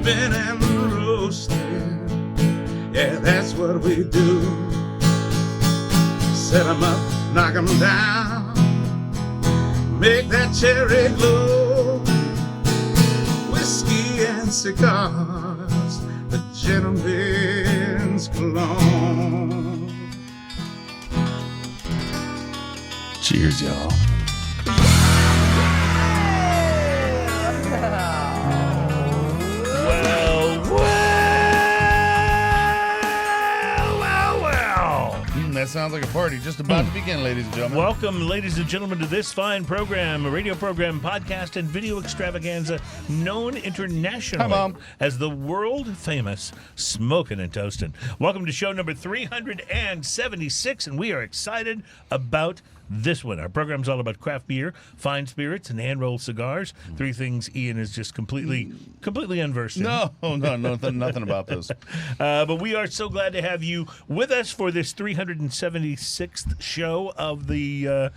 steeping and roasting. Yeah, that's what we do. Set 'em up, knock 'em down, make that cherry glow. Whiskey and cigars, the gentleman's cologne. Cheers, y'all. That sounds like a party just about to begin, ladies and gentlemen. Welcome, ladies and gentlemen, to this fine program, a radio program, podcast, and video extravaganza known internationally as the world-famous Smokin' and Toastin'. Welcome to show number 376, and we are excited about this one. Our program's all about craft beer, fine spirits, and hand-rolled cigars. Three things Ian is just completely unversed in. No, nothing about this. But we are so glad to have you with us for this 376th show of the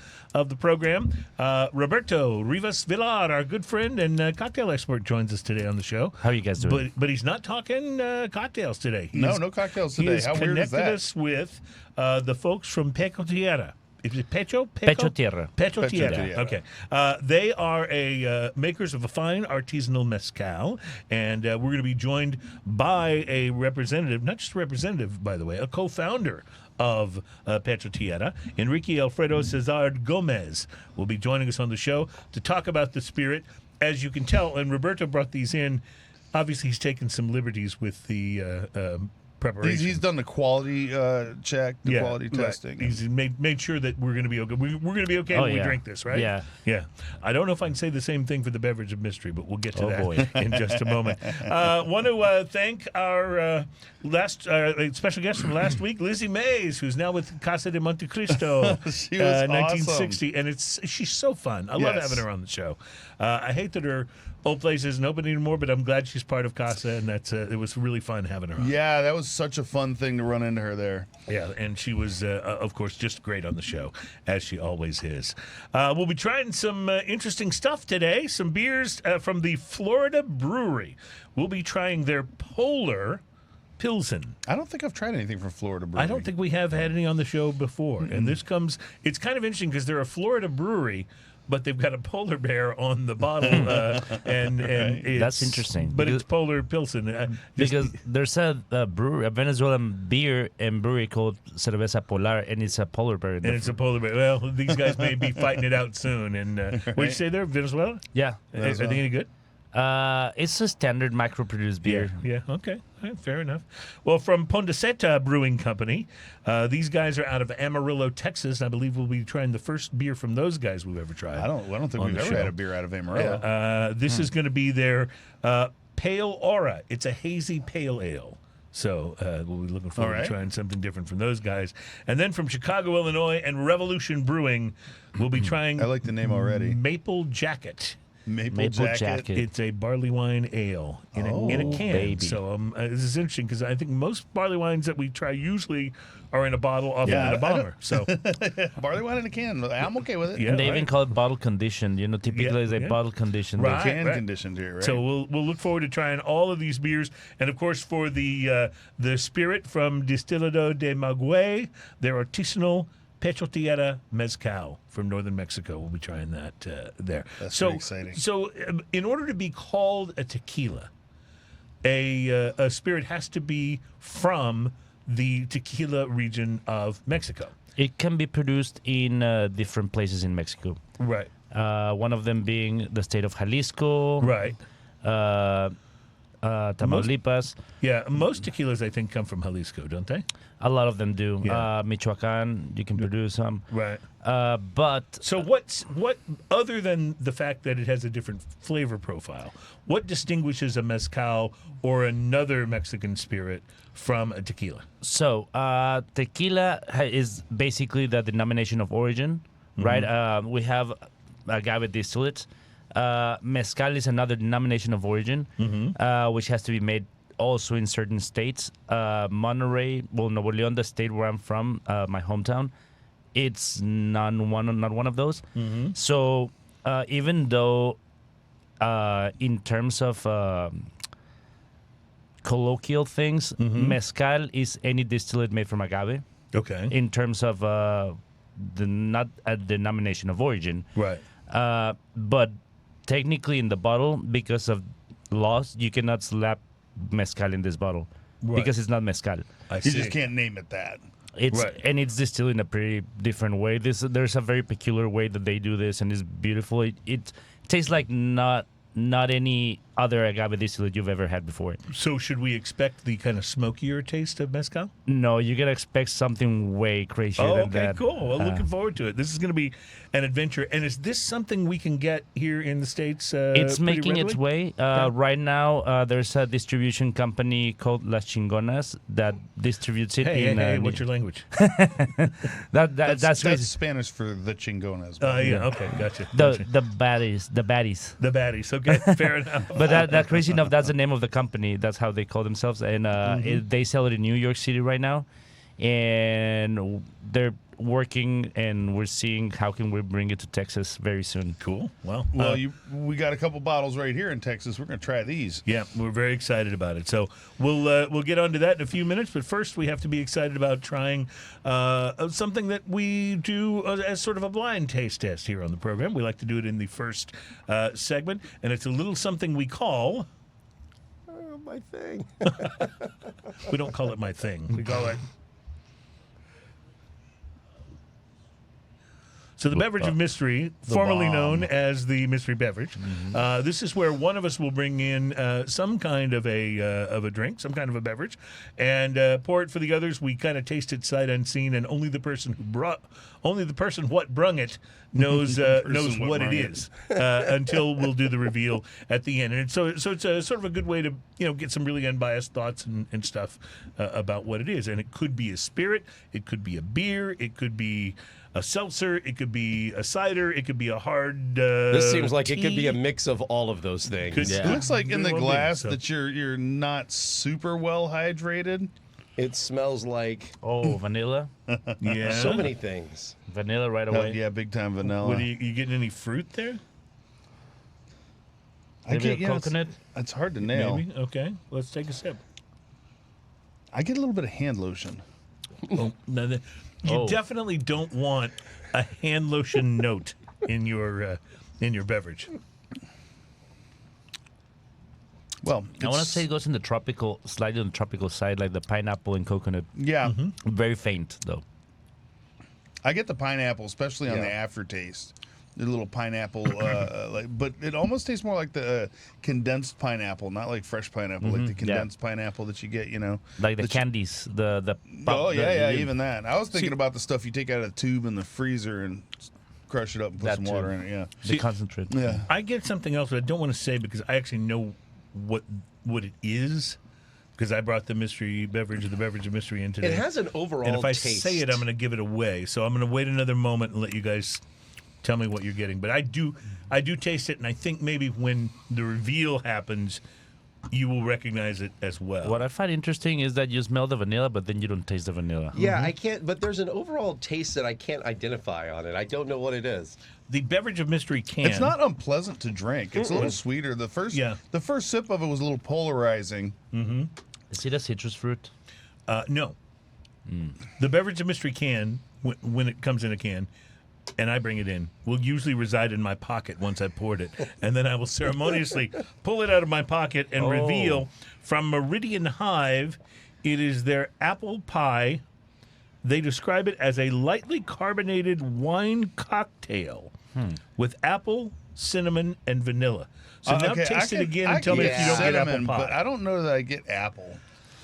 program. Roberto Rivas Villar, our good friend and cocktail expert, joins us today on the show. How are you guys doing? But he's not talking cocktails today. No cocktails today. How weird is that? He has connected us with the folks from Pecho Tierra. Is it Pecho? Pecho Tierra. Pecho Tierra. Okay. They are makers of a fine artisanal mezcal, and we're going to be joined by a representative, not just a representative, by the way, a co-founder of Pecho Tierra, Enrique Alfredo Cesar Gomez, will be joining us on the show to talk about the spirit. As you can tell, and Roberto brought these in, obviously he's taken some liberties with the preparation. He's done the quality check, the quality testing. Right. He's made sure that we're going to be okay. We're going to be okay when we drink this, right? Yeah. Yeah. I don't know if I can say the same thing for the beverage of mystery, but we'll get to that in just a moment. Want to thank our special guest from last week, Lizzie Mays, who's now with Casa de Monte Cristo. She was 1960, awesome. And she's so fun. I love having her on the show. I hate that her old place isn't open anymore, but I'm glad she's part of Casa, and it was really fun having her on. Yeah, that was such a fun thing to run into her there. Yeah, and she was, of course, just great on the show, as she always is. We'll be trying some interesting stuff today, some beers from the Florida Brewery. We'll be trying their Polar Pilsen. I don't think I've tried anything from Florida Brewery. I don't think we have had any on the show before. Mm-hmm. And it's kind of interesting because they're a Florida brewery, but they've got a polar bear on the bottle, and that's interesting. But it's Polar Pilsen because there's a Venezuelan beer and brewery called Cerveza Polar, and it's a polar bear. And it's a polar bear. Well, these guys may be fighting it out soon. And what did you say there, Venezuela? Yeah, are they any good? It's a standard micro-produced beer. Yeah. Okay. All right, fair enough. Well, from Pondaseta Brewing Company, these guys are out of Amarillo, Texas. I believe we'll be trying the first beer from those guys we've ever tried. I don't think we've ever had a beer out of Amarillo. This is going to be their Pale Aura. It's a hazy pale ale. So we'll be looking forward to trying something different from those guys. And then from Chicago, Illinois, and Revolution Brewing, we'll be trying. I like the name already. Maple Jacket. Maple Jacket. It's a barley wine ale in a can. Baby. So this is interesting because I think most barley wines that we try usually are in a bottle, often in a bomber. So barley wine in a can. I'm okay with it. Yeah, and they even call it bottle conditioned. Typically it's a bottle conditioned. Right, conditioned here, right? So we'll look forward to trying all of these beers, and of course for the spirit from Destilado de Maguey, their artisanal Pecho Tierra Mezcal from northern Mexico. We'll be trying that there. That's very exciting. So in order to be called a tequila, a spirit has to be from the tequila region of Mexico. It can be produced in different places in Mexico. Right. One of them being the state of Jalisco. Right. Tamaulipas. Most tequilas, I think, come from Jalisco, don't they? A lot of them do. Yeah. Michoacan, you can produce some. Right. But so what other than the fact that it has a different flavor profile, what distinguishes a mezcal or another Mexican spirit from a tequila? So tequila is basically the denomination of origin, right? We have agave distillates. Mezcal is another denomination of origin, which has to be made also in certain states. Monterrey, Nuevo León, the state where I'm from, my hometown, it's not one of those. So even though in terms of colloquial things, mezcal is any distillate made from agave. Okay. In terms of not a denomination of origin, Right. but technically in the bottle, because of laws, you cannot slap mezcal in this bottle because it's not mezcal. I You see. just can't name it that. It's Right. and it's distilled in a pretty different way. There's a very peculiar way that they do this, and it's beautiful. It tastes like not any other agave distillate you've ever had before. So should we expect the kind of smokier taste of mezcal? No, you gotta expect something way crazier Oh, than okay, that. cool. Well, looking forward to it. This is going to be an adventure. And is this something we can get here in the States? It's pretty making its readily? way. Right now, there's a distribution company called Las Chingonas that distributes it in. Hey, what's your language? That's crazy. That's Spanish for the chingonas. Yeah, okay, gotcha. The baddies. The baddies. Okay, fair enough. But that crazy enough, that's the name of the company. That's how they call themselves, and they sell it in New York City right now, and they're working, and we're seeing how can we bring it to Texas very soon. Cool. Well, We got a couple bottles right here in Texas. We're going to try these. yeah, we're very excited about it. So we'll get onto that in a few minutes. But first, we have to be excited about trying something that we do as sort of a blind taste test here on the program. We like to do it in the first segment, and it's a little something we call. My thing. We don't call it my thing. We call it. So the beverage of mystery, formerly known as the mystery beverage, this is where one of us will bring in some kind of a drink, some kind of a beverage, and pour it for the others. We kind of taste it sight unseen, and only the person what brung it knows knows what it is until we'll do the reveal at the end. And so it's a sort of a good way to get some really unbiased thoughts and stuff about what it is. And it could be a spirit, it could be a beer, it could be a seltzer, it could be a cider, it could be a hard This seems like tea. it could be a mix of all of those things. Could- It looks like in the Very well glass made, so. that you're not super well hydrated. It smells like Oh, vanilla, Yeah. so many things. vanilla right Oh, away. yeah, big time vanilla. What you getting any fruit there? Maybe a coconut. It's hard to nail. Maybe. Okay. Let's take a sip. I get a little bit of hand lotion. Oh, no, you definitely don't want a hand lotion note in your beverage. Well, I want to it's- say it goes in the tropical, slightly on the tropical side, like the pineapple and coconut. yeah. Very faint though. I get the pineapple, especially on Yeah. the aftertaste. The little pineapple, but it almost tastes more like the condensed pineapple, not like fresh pineapple, like the condensed pineapple that you get, Like the that you- candies, the Oh yeah, the- even that. I was thinking about the stuff you take out of the tube in the freezer and crush it up and put That some too. water in it. Yeah, the concentrate. yeah. I get something else that I don't want to say because I actually know what it is because I brought the beverage of mystery in today. It has an overall and if I taste. say it, I'm going to give it away. So I'm going to wait another moment and let you guys tell me what you're getting. But I do taste it, and I think maybe when the reveal happens, you will recognize it as well. What I find interesting is that you smell the vanilla, but then you don't taste the vanilla. Yeah, I can't. But there's an overall taste that I can't identify on it. I don't know what it is. The beverage of mystery can. It's not unpleasant to drink. It's a little sweeter. The first sip of it was a little polarizing. Is it a citrus fruit? No. The beverage of mystery can, when it comes in a can, and I bring it in, will usually reside in my pocket once I poured it. And then I will ceremoniously pull it out of my pocket and reveal from Meridian Hive, it is their apple pie. They describe it as a lightly carbonated wine cocktail with apple, cinnamon, and vanilla. So now taste it again and tell me if you don't get apple pie. But I don't know that I get apple.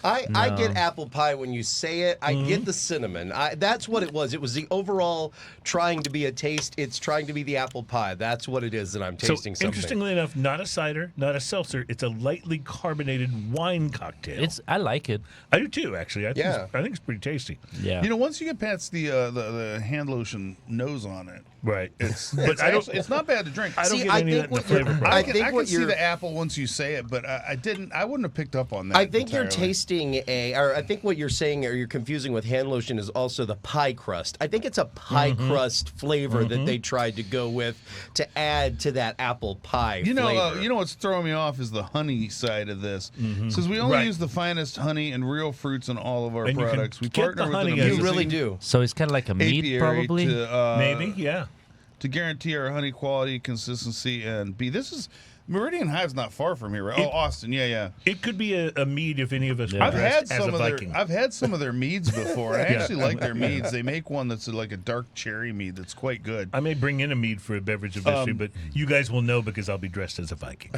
I get apple pie when you say it. I get the cinnamon. That's what it was. It was the overall trying to be a taste. It's trying to be the apple pie. That's what it is that I'm tasting something. Interestingly enough, not a cider, not a seltzer. It's a lightly carbonated wine cocktail. I like it. I do too, actually. I think it's pretty tasty. Yeah. Once you get past the hand lotion nose on it, Right. it's It's not bad to drink. I don't See, get I any of think that in the what you're- flavor I profile. think I what can see you're- the apple once you say it, but I wouldn't have picked up on that. I think you're entirely. tasting tasting or I think what you're saying, or you're confusing with hand lotion, is also the pie crust. I think it's a pie crust flavor that they tried to go with to add to that apple pie flavor. You know what's throwing me off is the honey side of this. Since we only use the finest honey and real fruits in all of our And you can products, we get partner the with honey an as amazing You really do. So it's kind of like a meat, apiary probably. Maybe, yeah. to guarantee our honey quality, consistency, and this is Meridian Hive's not far from here, right? Austin, yeah. It could be a mead if any of us were I've had dressed as a some of Viking. I've had some of their meads before. I actually like their meads. They make one that's like a dark cherry mead that's quite good. I may bring in a mead for a beverage of history, but you guys will know because I'll be dressed as a Viking.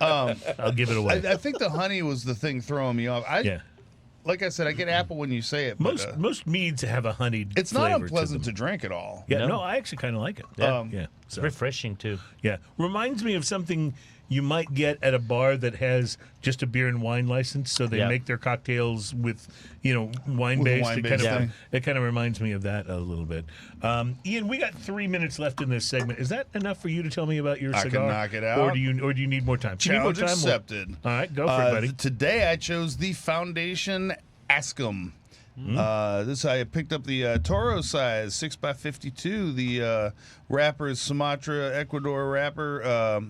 I'll give it away. I think the honey was the thing throwing me off. Like I said, I get apple when you say it. But, Most meads have a honeyed it's not flavor unpleasant to to drink at all. Yeah, no, I actually kind of like it. Yeah. It's refreshing too. Yeah. Reminds me of something you might get at a bar that has just a beer and wine license, so they make their cocktails with, wine based. It kind of reminds me of that a little bit. Ian, we got 3 minutes left in this segment. Is that enough for you to tell me about your cigar? I can knock it out. Or do you need more time? Challenge accepted. All right, go for it, buddy. Today I chose the Foundation Ascom. I picked up the Toro size 6x52. The wrapper is Sumatra Ecuador wrapper,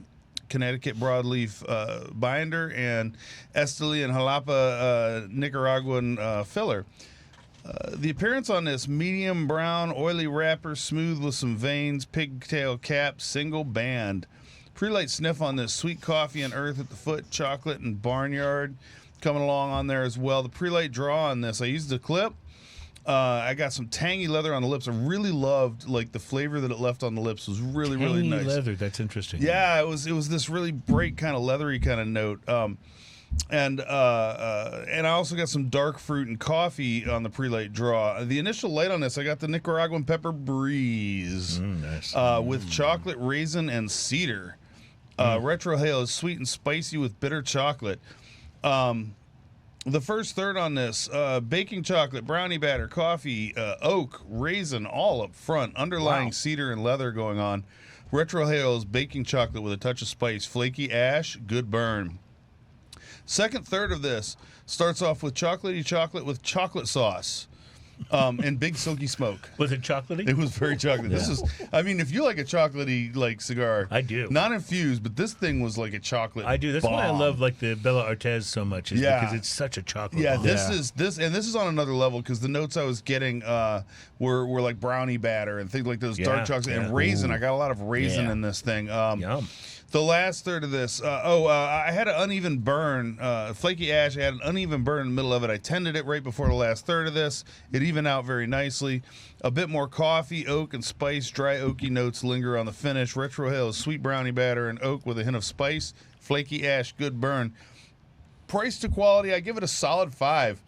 Connecticut broadleaf binder, and Esteli and Jalapa Nicaraguan filler. The appearance on this: medium brown, oily wrapper, smooth with some veins, pigtail cap, single band. Pre-light sniff on this: sweet coffee and earth at the foot, chocolate and barnyard coming along on there as well. The pre-light draw on this: I used the clip. I got some tangy leather on the lips. I really loved the flavor that it left on the lips was really Tangy nice. leather, that's interesting. Yeah, it was this really bright kind of leathery kind of note. And I also got some dark fruit and coffee on the pre-light draw. The initial light on this, I got the Nicaraguan pepper breeze Nice. with chocolate, raisin, and cedar. Retrohale is sweet and spicy with bitter chocolate. The first third on this, baking chocolate, brownie batter, coffee, oak, raisin, all up front. Underlying cedar and leather going on. Retrohale is baking chocolate with a touch of spice. Flaky ash, good burn. Second third of this starts off with chocolatey chocolate with chocolate sauce. And big silky smoke. Was it chocolatey? It was very chocolatey. This is, if you like a chocolatey cigar, I do. Not infused, but this thing was like a chocolate. I do. That's why I love the Bella Artes so much. Because it's such a chocolate. Yeah, bomb. this is on another level because the notes I was getting were like brownie batter and things like those dark chocolate and raisin. I got a lot of raisin in this thing. Yum. The last third of this, I had an uneven burn, flaky ash. I had an uneven burn in the middle of it. I tended it right before the last third of this. It evened out very nicely. A bit more coffee, oak, and spice. Dry oaky notes linger on the finish. Retrohale is sweet brownie batter and oak with a hint of spice. Flaky ash, good burn. Price to quality, I give it a solid 5.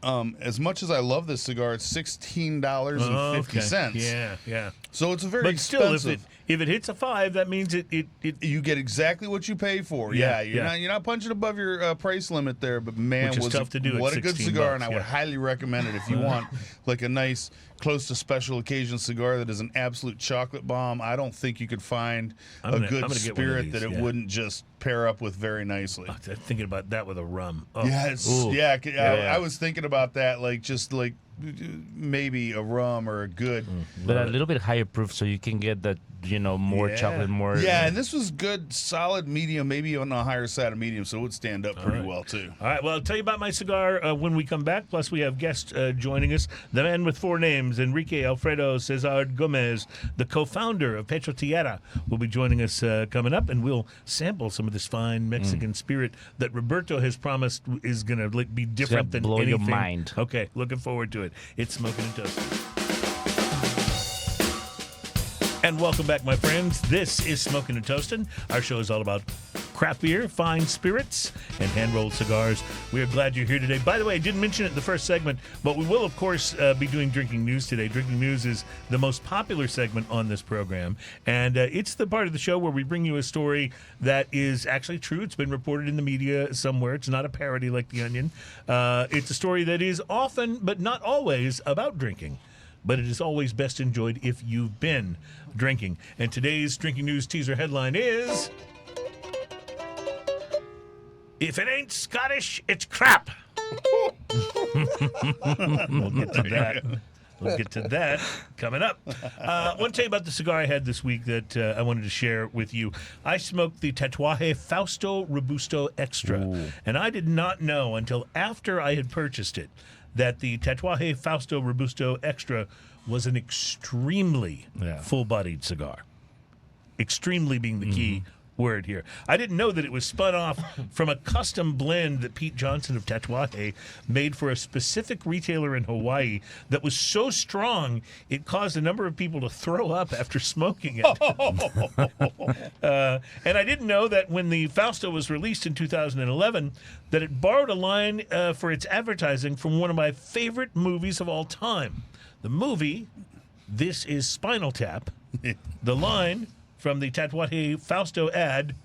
As much as I love this cigar, it's $16.50. Yeah. So it's a very expensive. expensive. Still, if it hits a 5, that means it you get exactly what you pay for. You're not punching above your price limit there. But man, Which is tough to do. What a good cigar, and I would yeah. highly recommend it if you want a nice, close to special occasion cigar that is an absolute chocolate bomb. I don't think you could find a good spirit that it wouldn't just pair up with very nicely. I'm thinking about that with a rum. Oh. I was thinking about that, maybe a rum or a good, but a little bit higher proof, so you can get that more chocolate, more. Yeah, and this was good, solid medium, maybe on the higher side of medium, so it would stand up pretty well too. All right, well, I'll tell you about my cigar when we come back. Plus, we have guests joining us. The man with 4 names, Enrique Alfredo Cesar Gomez, the co-founder of Pecho, Tierra, will be joining us coming up, and we'll sample some of this fine Mexican spirit that Roberto has promised is going to be different than blow anything. your mind. Okay, looking forward to it. It's Smoking and Toasting. And welcome back, my friends. This is Smoking and Toasting. Our show is all about craft beer, fine spirits, and hand-rolled cigars. We are glad you're here today. By the way, I didn't mention it in the first segment, but we will, of course, be doing Drinking News today. Drinking News is the most popular segment on this program, and it's the part of the show where we bring you a story that is actually true. It's been reported in the media somewhere. It's not a parody like The Onion. It's a story that is often, but not always, about drinking. But it is always best enjoyed if you've been drinking. And today's Drinking News teaser headline is... If it ain't Scottish, it's crap. We'll get to that. We'll get to that coming up. I want to tell you about the cigar I had this week that I wanted to share with you. I smoked the Tatuaje Fausto Robusto Extra, and I did not know until after I had purchased it that the Tatuaje Fausto Robusto Extra was an extremely full-bodied cigar. Extremely being the key word here. I didn't know that it was spun off from a custom blend that Pete Johnson of Tatuaje made for a specific retailer in Hawaii that was so strong it caused a number of people to throw up after smoking it. And I didn't know that when the Fausto was released in 2011 that it borrowed a line for its advertising from one of my favorite movies of all time. The movie, This Is Spinal Tap. The line from the Tatuaje Fausto ad,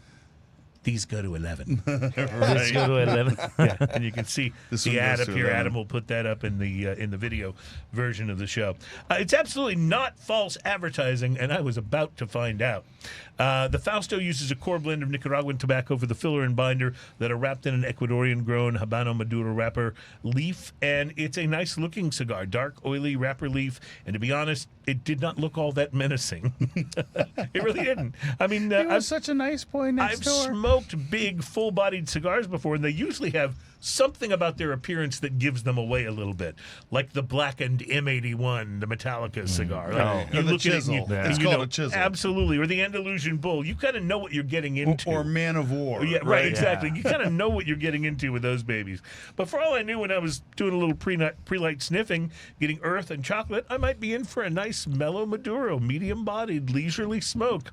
these go to 11. Let's go to 11. Yeah, and you can see This the one ad goes up to here. 11. Adam will put that up in the video version of the show. It's absolutely not false advertising, and I was about to find out. The Fausto uses a core blend of Nicaraguan tobacco for the filler and binder that are wrapped in an Ecuadorian-grown Habano Maduro wrapper leaf, and it's a nice-looking cigar, dark, oily wrapper leaf, and to be honest, it did not look all that menacing. It really didn't. I mean, It was such a nice boy next I've door. smoked big, full-bodied cigars before, and they usually have something about their appearance that gives them away a little bit, like the blackened M81, the Metallica cigar. Like, you Or the look at it and chisel. you- It's you called know, a chisel. Absolutely, or the Andalusian Bull. You kind of know what you're getting into. Or Man of War. Yeah, right, exactly. You kind of know what you're getting into with those babies. But for all I knew, when I was doing a little pre-light sniffing, getting earth and chocolate, I might be in for a nice mellow Maduro, medium-bodied, leisurely smoke.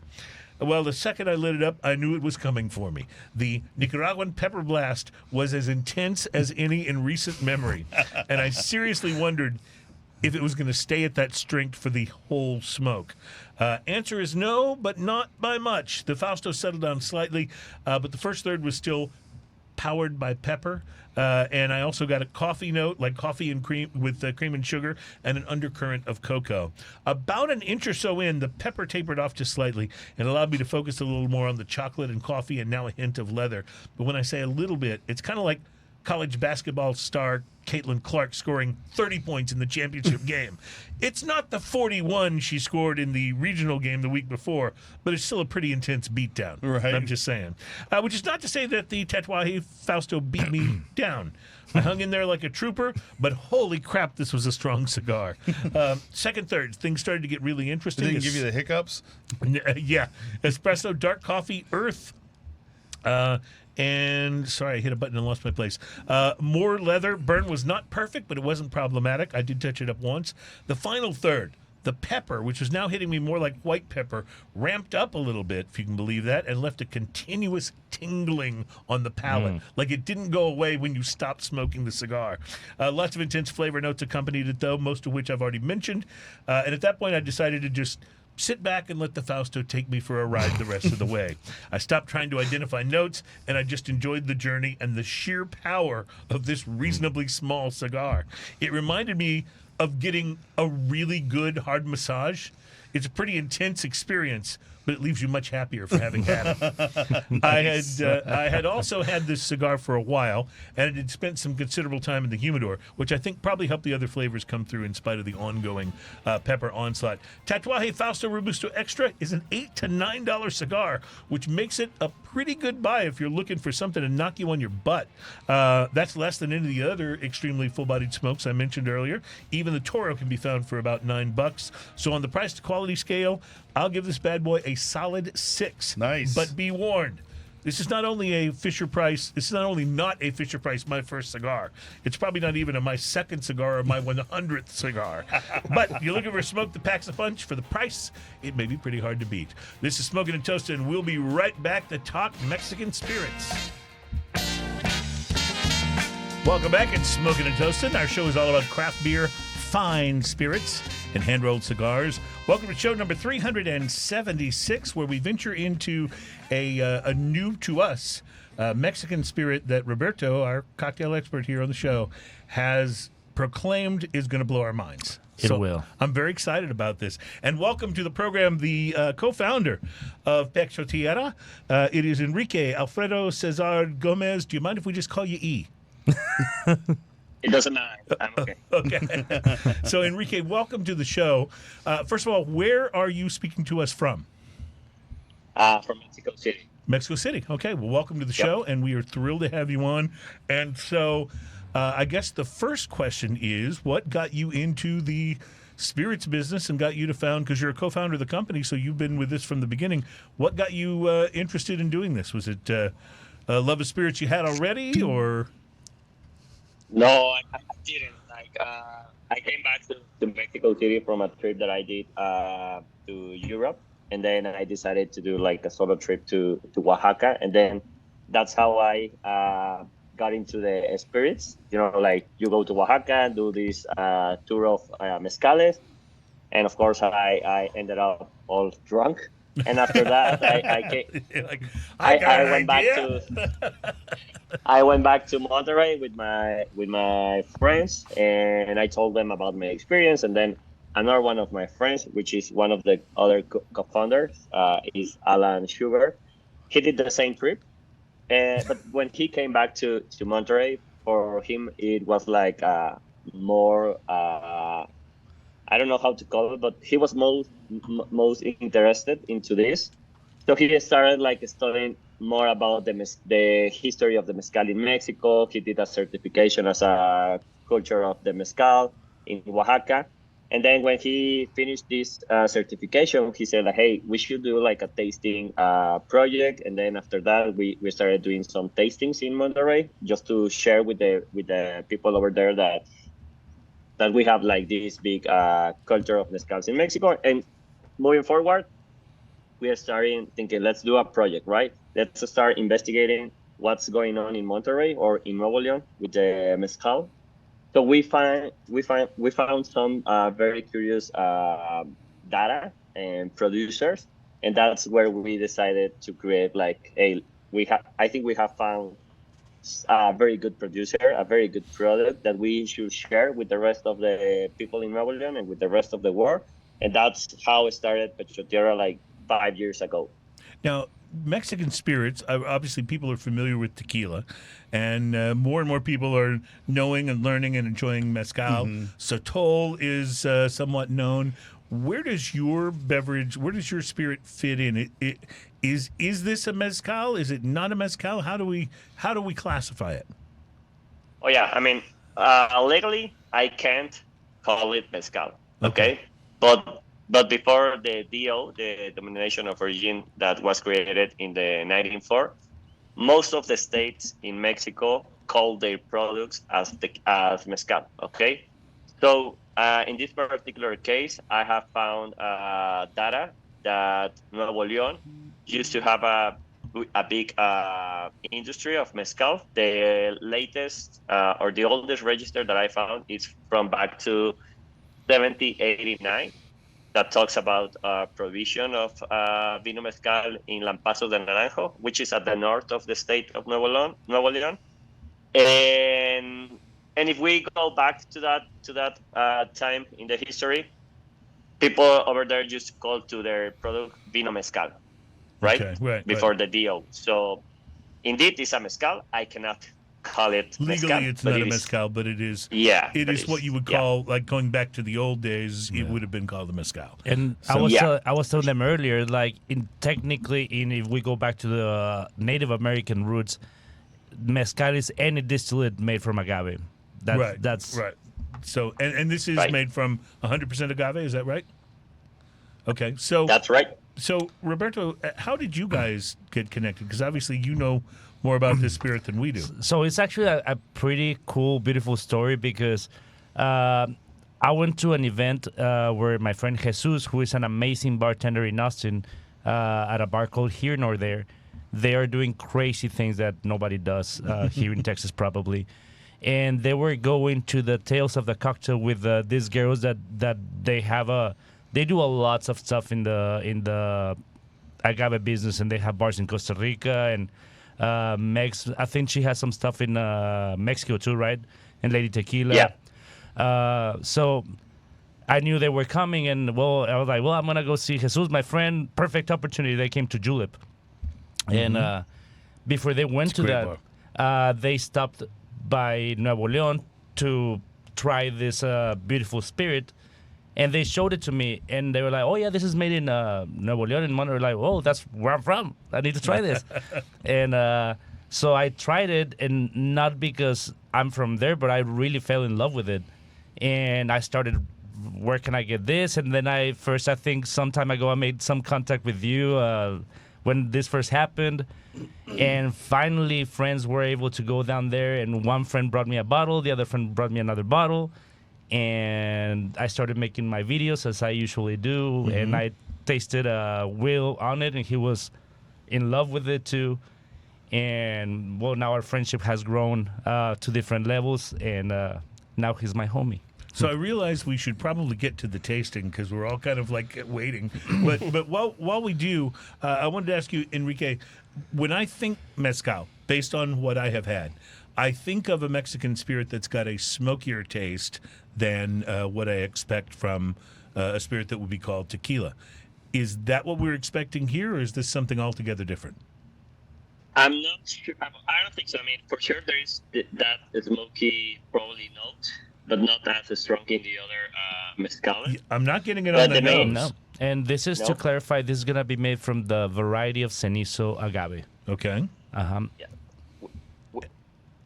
Well, the second I lit it up, I knew it was coming for me. The Nicaraguan pepper blast was as intense as any in recent memory. And I seriously wondered if it was going to stay at that strength for the whole smoke. Answer is no, but not by much. The Fausto settled down slightly, but the first third was still powered by pepper. And I also got a coffee note, like coffee and cream with cream and sugar, and an undercurrent of cocoa. About an inch or so in, the pepper tapered off just slightly and allowed me to focus a little more on the chocolate and coffee and now a hint of leather. But when I say a little bit, it's kind of like college basketball star Caitlin Clark scoring 30 points in the championship game. It's not the 41 she scored in the regional game the week before, but it's still a pretty intense beatdown. Right. I'm just saying. Which is not to say that the Tatuaje Fausto beat me down. I hung in there like a trooper, but holy crap, this was a strong cigar. Second, third, things started to get really interesting. It didn't give you the hiccups? Yeah. Espresso, dark coffee, earth. And sorry, I hit a button and lost my place. More leather. Burn was not perfect, but it wasn't problematic. I did touch it up once. The final third, the pepper, which was now hitting me more like white pepper, ramped up a little bit, if you can believe that, and left a continuous tingling on the palate. Like it didn't go away when you stopped smoking the cigar. Lots of intense flavor notes accompanied it, though, most of which I've already mentioned. And at that point, I decided to just sit back and let the Fausto take me for a ride the rest of the way. I stopped trying to identify notes, and I just enjoyed the journey and the sheer power of this reasonably small cigar. It reminded me of getting a really good hard massage. It's a pretty intense experience, but it leaves you much happier for having had it. I had also had this cigar for a while, and it had spent some considerable time in the humidor, which I think probably helped the other flavors come through in spite of the ongoing pepper onslaught. Tatuaje Fausto Robusto Extra is an $8 to $9 cigar, which makes it a pretty good buy if you're looking for something to knock you on your butt. That's less than any of the other extremely full-bodied smokes I mentioned earlier. Even the Toro can be found for about $9. So on the price to quality scale, I'll give this bad boy a solid 6. Nice. But be warned, this is not only a Fisher Price. This is not only not a Fisher Price, my first cigar. It's probably not even my second cigar or my 100th cigar. But if you're looking for a smoke that packs a punch for the price, it may be pretty hard to beat. This is Smoking and Toasted, and we'll be right back to talk Mexican spirits. Welcome back. It's Smoking and Toasted. Our show is all about craft beer, fine spirits, and hand-rolled cigars. Welcome to show number 376, where we venture into a new to us Mexican spirit that Roberto, our cocktail expert here on the show, has proclaimed is going to blow our minds. It will. I'm very excited about this. And welcome to the program, the co-founder of Pecho, Tierra. It is Enrique Alfredo Cesar Gomez. Do you mind if we just call you E? It doesn't matter. I'm okay. Okay. So, Enrique, welcome to the show. First of all, where are you speaking to us from? From Mexico City. Mexico City. Okay. Well, welcome to the show, and we are thrilled to have you on. And so, I guess the first question is, what got you into the spirits business and got you to found, because you're a co-founder of the company, so you've been with this from the beginning. What got you interested in doing this? Was it a love of spirits you had already, or? No, I didn't. I came back to Mexico City from a trip that I did to Europe, and then I decided to do like a solo trip to Oaxaca, and then that's how I got into the spirits. You know, like you go to Oaxaca, do this tour of mezcales, and of course I ended up all drunk. And after that, I went back to Monterrey with my friends, and I told them about my experience. And then another one of my friends, which is one of the other co-founders, is Alan Sugar. He did the same trip, but when he came back to Monterrey, for him it was like more. I don't know how to call it, but he was most interested into this. So he started like studying more about the history of the mezcal in Mexico. He did a certification as a culture of the mezcal in Oaxaca. And then when he finished this certification, he said, like, hey, we should do like a tasting project. And then after that, we started doing some tastings in Monterrey just to share with the people over there that we have like this big culture of mezcals in Mexico. And moving forward, we are starting thinking, let's do a project, right? Let's start investigating what's going on in Monterrey or in Nuevo León with the mezcal. So we found some very curious data and producers, and that's where we decided to create like I think we have found a very good producer, a very good product that we should share with the rest of the people in Nuevo León and with the rest of the world. And that's how it started Pecho Tierra like 5 years ago. Now, Mexican spirits, obviously people are familiar with tequila, and more and more people are knowing and learning and enjoying mezcal. Sotol is somewhat known. Where does your spirit fit in? Is this a mezcal? Is it not a mezcal? How do we classify it? Oh yeah, I mean, legally I can't call it mezcal. Okay, but before the DO, the denomination of origin that was created in the 1904, most of the states in Mexico call their products as mezcal. Okay, so in this particular case, I have found data that Nuevo León used to have a big industry of mezcal. The latest or the oldest register that I found is from back to 1789. That talks about provision of vino mezcal in Lampazo de Naranjo, which is at the north of the state of Nuevo León. And if we go back to that time in the history, people over there used to call to their product vino mezcal, right? Okay, right. Before the DO. So indeed, it's a mezcal. I cannot call it legally mezcal, it's not a mezcal, but it is. Yeah, it is what you would call like going back to the old days. It would have been called a mezcal. And So- I was telling them earlier, like if we go back to the Native American roots, mezcal is any distillate made from agave. That's right. So and this is Right. made from 100% agave. Is that right? Okay, so That's right. So Roberto, how did you guys get connected? Because obviously you know more about this spirit than we do. So it's actually a pretty cool, beautiful story because I went to an event where my friend Jesus, who is an amazing bartender in Austin, at a bar called Here Nor There, they are doing crazy things that nobody does here in Texas probably. And they were going to the Tales of the Cocktail with these girls that they do a lots of stuff in the agave business, and they have bars in Costa Rica and I think she has some stuff in Mexico too, right? And Lady Tequila. Yeah. So I knew they were coming, and well, I was like, well, I'm gonna go see Jesus, my friend. Perfect opportunity. They came to Julep, and before they went to great that, they stopped by Nuevo León to try this beautiful spirit, and they showed it to me, and they were like, "Oh yeah, this is made in Nuevo León." And one were like, "Oh, that's where I'm from. I need to try this." And so I tried it, and not because I'm from there, but I really fell in love with it, and I started. Where can I get this? And then I think some time ago I made some contact with you when this first happened, and finally friends were able to go down there, and one friend brought me a bottle, the other friend brought me another bottle, and I started making my videos as I usually do, and I tasted Will on it, and he was in love with it too, and well, now our friendship has grown to different levels, and now he's my homie. So I realized we should probably get to the tasting because we're all kind of like waiting. But while we do, I wanted to ask you, Enrique, when I think mezcal, based on what I have had, I think of a Mexican spirit that's got a smokier taste than what I expect from a spirit that would be called tequila. Is that what we're expecting here, or is this something altogether different? I'm not sure. I don't think so. I mean, for sure there is that smoky probably note, but not as strong in the other mezcal. I'm not getting it But on the the main- nose. No. And this is to clarify, this is going to be made from the variety of Cenizo agave. Okay. Uh-huh.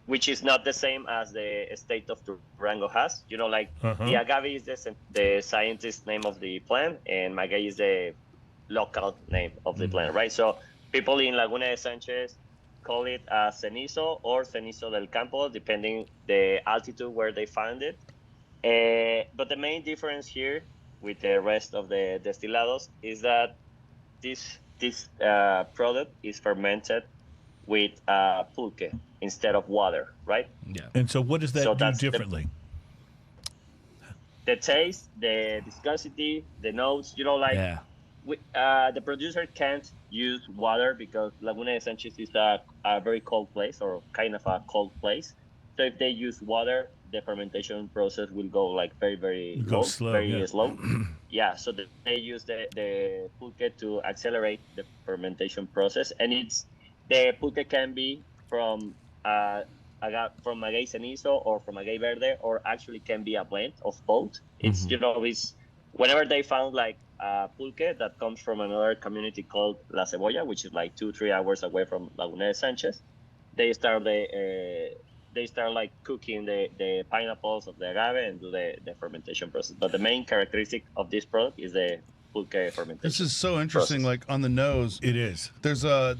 Which is not the same as the state of Durango has. You know, like the agave is the scientist name of the plant, and Maguey is the local name of the plant, right? So people in Laguna de Sanchez call it cenizo or cenizo del campo, depending the altitude where they find it. But the main difference here with the rest of the destilados is that this product is fermented with pulque instead of water, right? Yeah. And so what does that So do that's differently? The taste, the viscosity, the notes, you know, like Yeah. the producer can't use water because Laguna de Sanchez is a very cold place, or kind of a cold place. So if they use water, the fermentation process will go like very, very Go low, slow, very yeah. slow. Yeah, so they use the pulque to accelerate the fermentation process, and the pulque can be from Maguey Cenizo or from Maguey Verde, or actually can be a blend of both. It's it's whenever they found like pulque that comes from another community called La Cebolla, which is like 2-3 hours away from Laguna de Sanchez, they start like cooking the pineapples of the agave and do the fermentation process. But the main characteristic of this product is the pulque fermentation. This is so interesting. process. Like on the nose, It is. there's a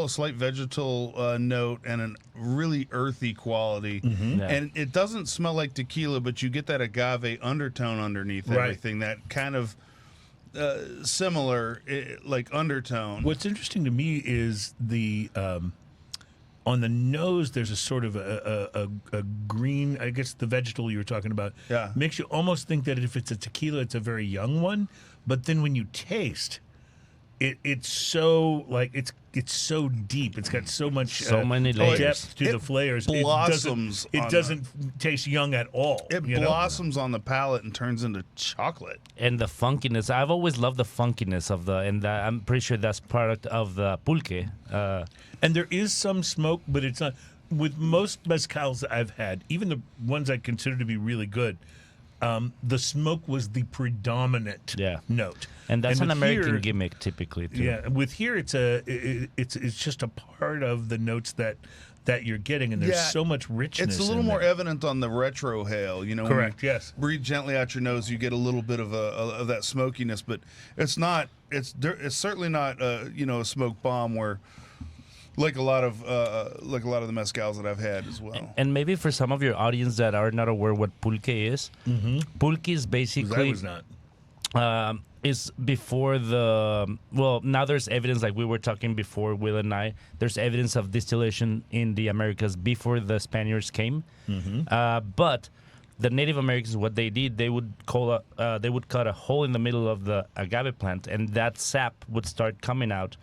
slight vegetal note and a really earthy quality, Yeah. and it doesn't smell like tequila, but you get that agave undertone underneath Right. everything. That kind of similar, like undertone. What's interesting to me is the on the nose. There's a sort of a green. I guess the vegetal you were talking about. Yeah. Makes you almost think that if it's a tequila, it's a very young one. But then when you taste, it's so like it's so deep. It's got so much So many layers. depth to It the flavors. blossoms It on doesn't taste young at all. It you know? blossoms on the palate and turns into chocolate. And the funkiness, I've always loved the funkiness of I'm pretty sure that's product of the pulque. And there is some smoke, but it's not. With most mezcals that I've had, even the ones I consider to be really good, the smoke was the predominant note. And that's an with American here- gimmick typically too. Yeah, with here it's just a part of the notes that you're getting, and there's Yeah, so much richness. It's a little in more there. evident on the retrohale. You know, when Correct, you yes. breathe gently out your nose, you get a little bit of that smokiness, but it's not. It's certainly not. A smoke bomb where. Like a lot of the mezcals that I've had as well. And maybe for some of your audience that are not aware what pulque is, pulque is 'Cause I basically was not. is before now there's evidence, like we were talking before, Will and I, there's evidence of distillation in the Americas before the Spaniards came. But the Native Americans, what they did, they would cut a hole in the middle of the agave plant, and that sap would start coming out,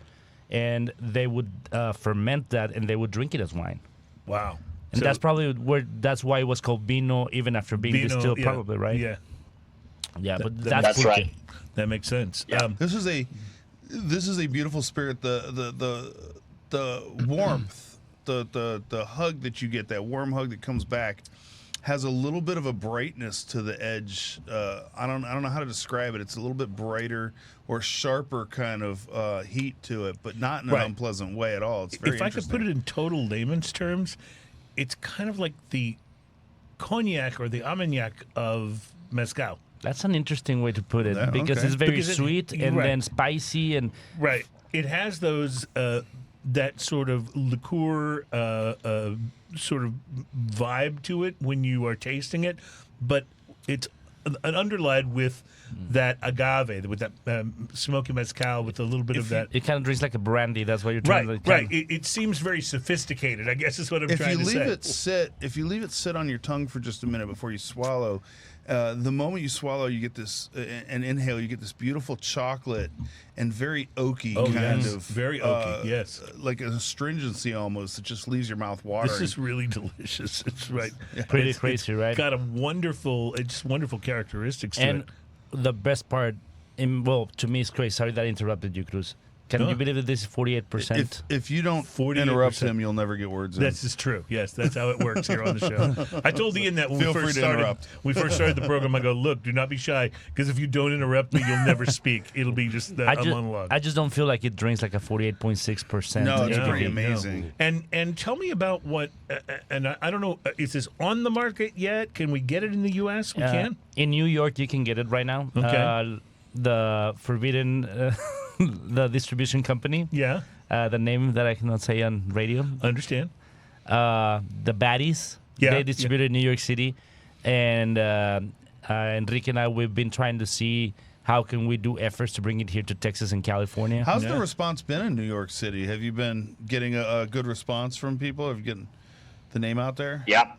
and they would ferment that, and they would drink it as wine. Wow. And So- that's why it was called vino even after being distilled, yeah, probably, right? Yeah, Yeah, but That's That's pulque. right. that makes sense. Yeah. This is a beautiful spirit. The warmth, the hug that you get, that warm hug that comes back, has a little bit of a brightness to the edge. I don't know how to describe it. It's a little bit brighter or sharper kind of heat to it, but not in an Right. unpleasant way at all. It's very If I could put it in total layman's terms, it's kind of like the cognac or the armagnac of mezcal. That's an interesting way to put it Yeah, because okay. it's very Because sweet and right. then spicy and Right. It has those that sort of liqueur sort of vibe to it when you are tasting it, but it's an underlined with that agave, with that smoky mezcal, with a little bit of that. it kind of drinks like a brandy. That's what you're trying Right, to right. It seems very sophisticated, I guess is what I'm If trying you to leave say. if you leave it sit on your tongue for just a minute before you swallow, the moment you swallow, you get this and inhale, you get this beautiful chocolate and very oaky kind yes. of Very oaky, yes. like a astringency almost. It just leaves your mouth watering. This is really delicious. It's right. Pretty It's crazy, right? got a wonderful characteristics to And it. the best part, to me, it's crazy. Sorry that I interrupted you, Cruz. Can No. you believe that this is 48%? if you don't 48%. interrupt him, you'll never get words in. This is true. Yes, that's how it works here on the show. I told Ian that when Feel we free first to started. interrupt. We first started the program. I go, look, do not be shy, because if you don't interrupt me, you'll never speak. It'll be just a monologue. I just don't feel like it drinks like a 48.6%. No, it's No, pretty no. amazing. And tell me about what. And I don't know. Is this on the market yet? Can we get it in the U.S.? We can. In New York, you can get it right now. Okay. The Forbidden, the distribution company, Yeah, the name that I cannot say on radio, understand. the Baddies, Yeah, they distribute in New York City. And Enrique and I, we've been trying to see how can we do efforts to bring it here to Texas and California. How's the Yeah. response been in New York City? Have you been getting a good response from people? Have you getting the name out there? Yeah.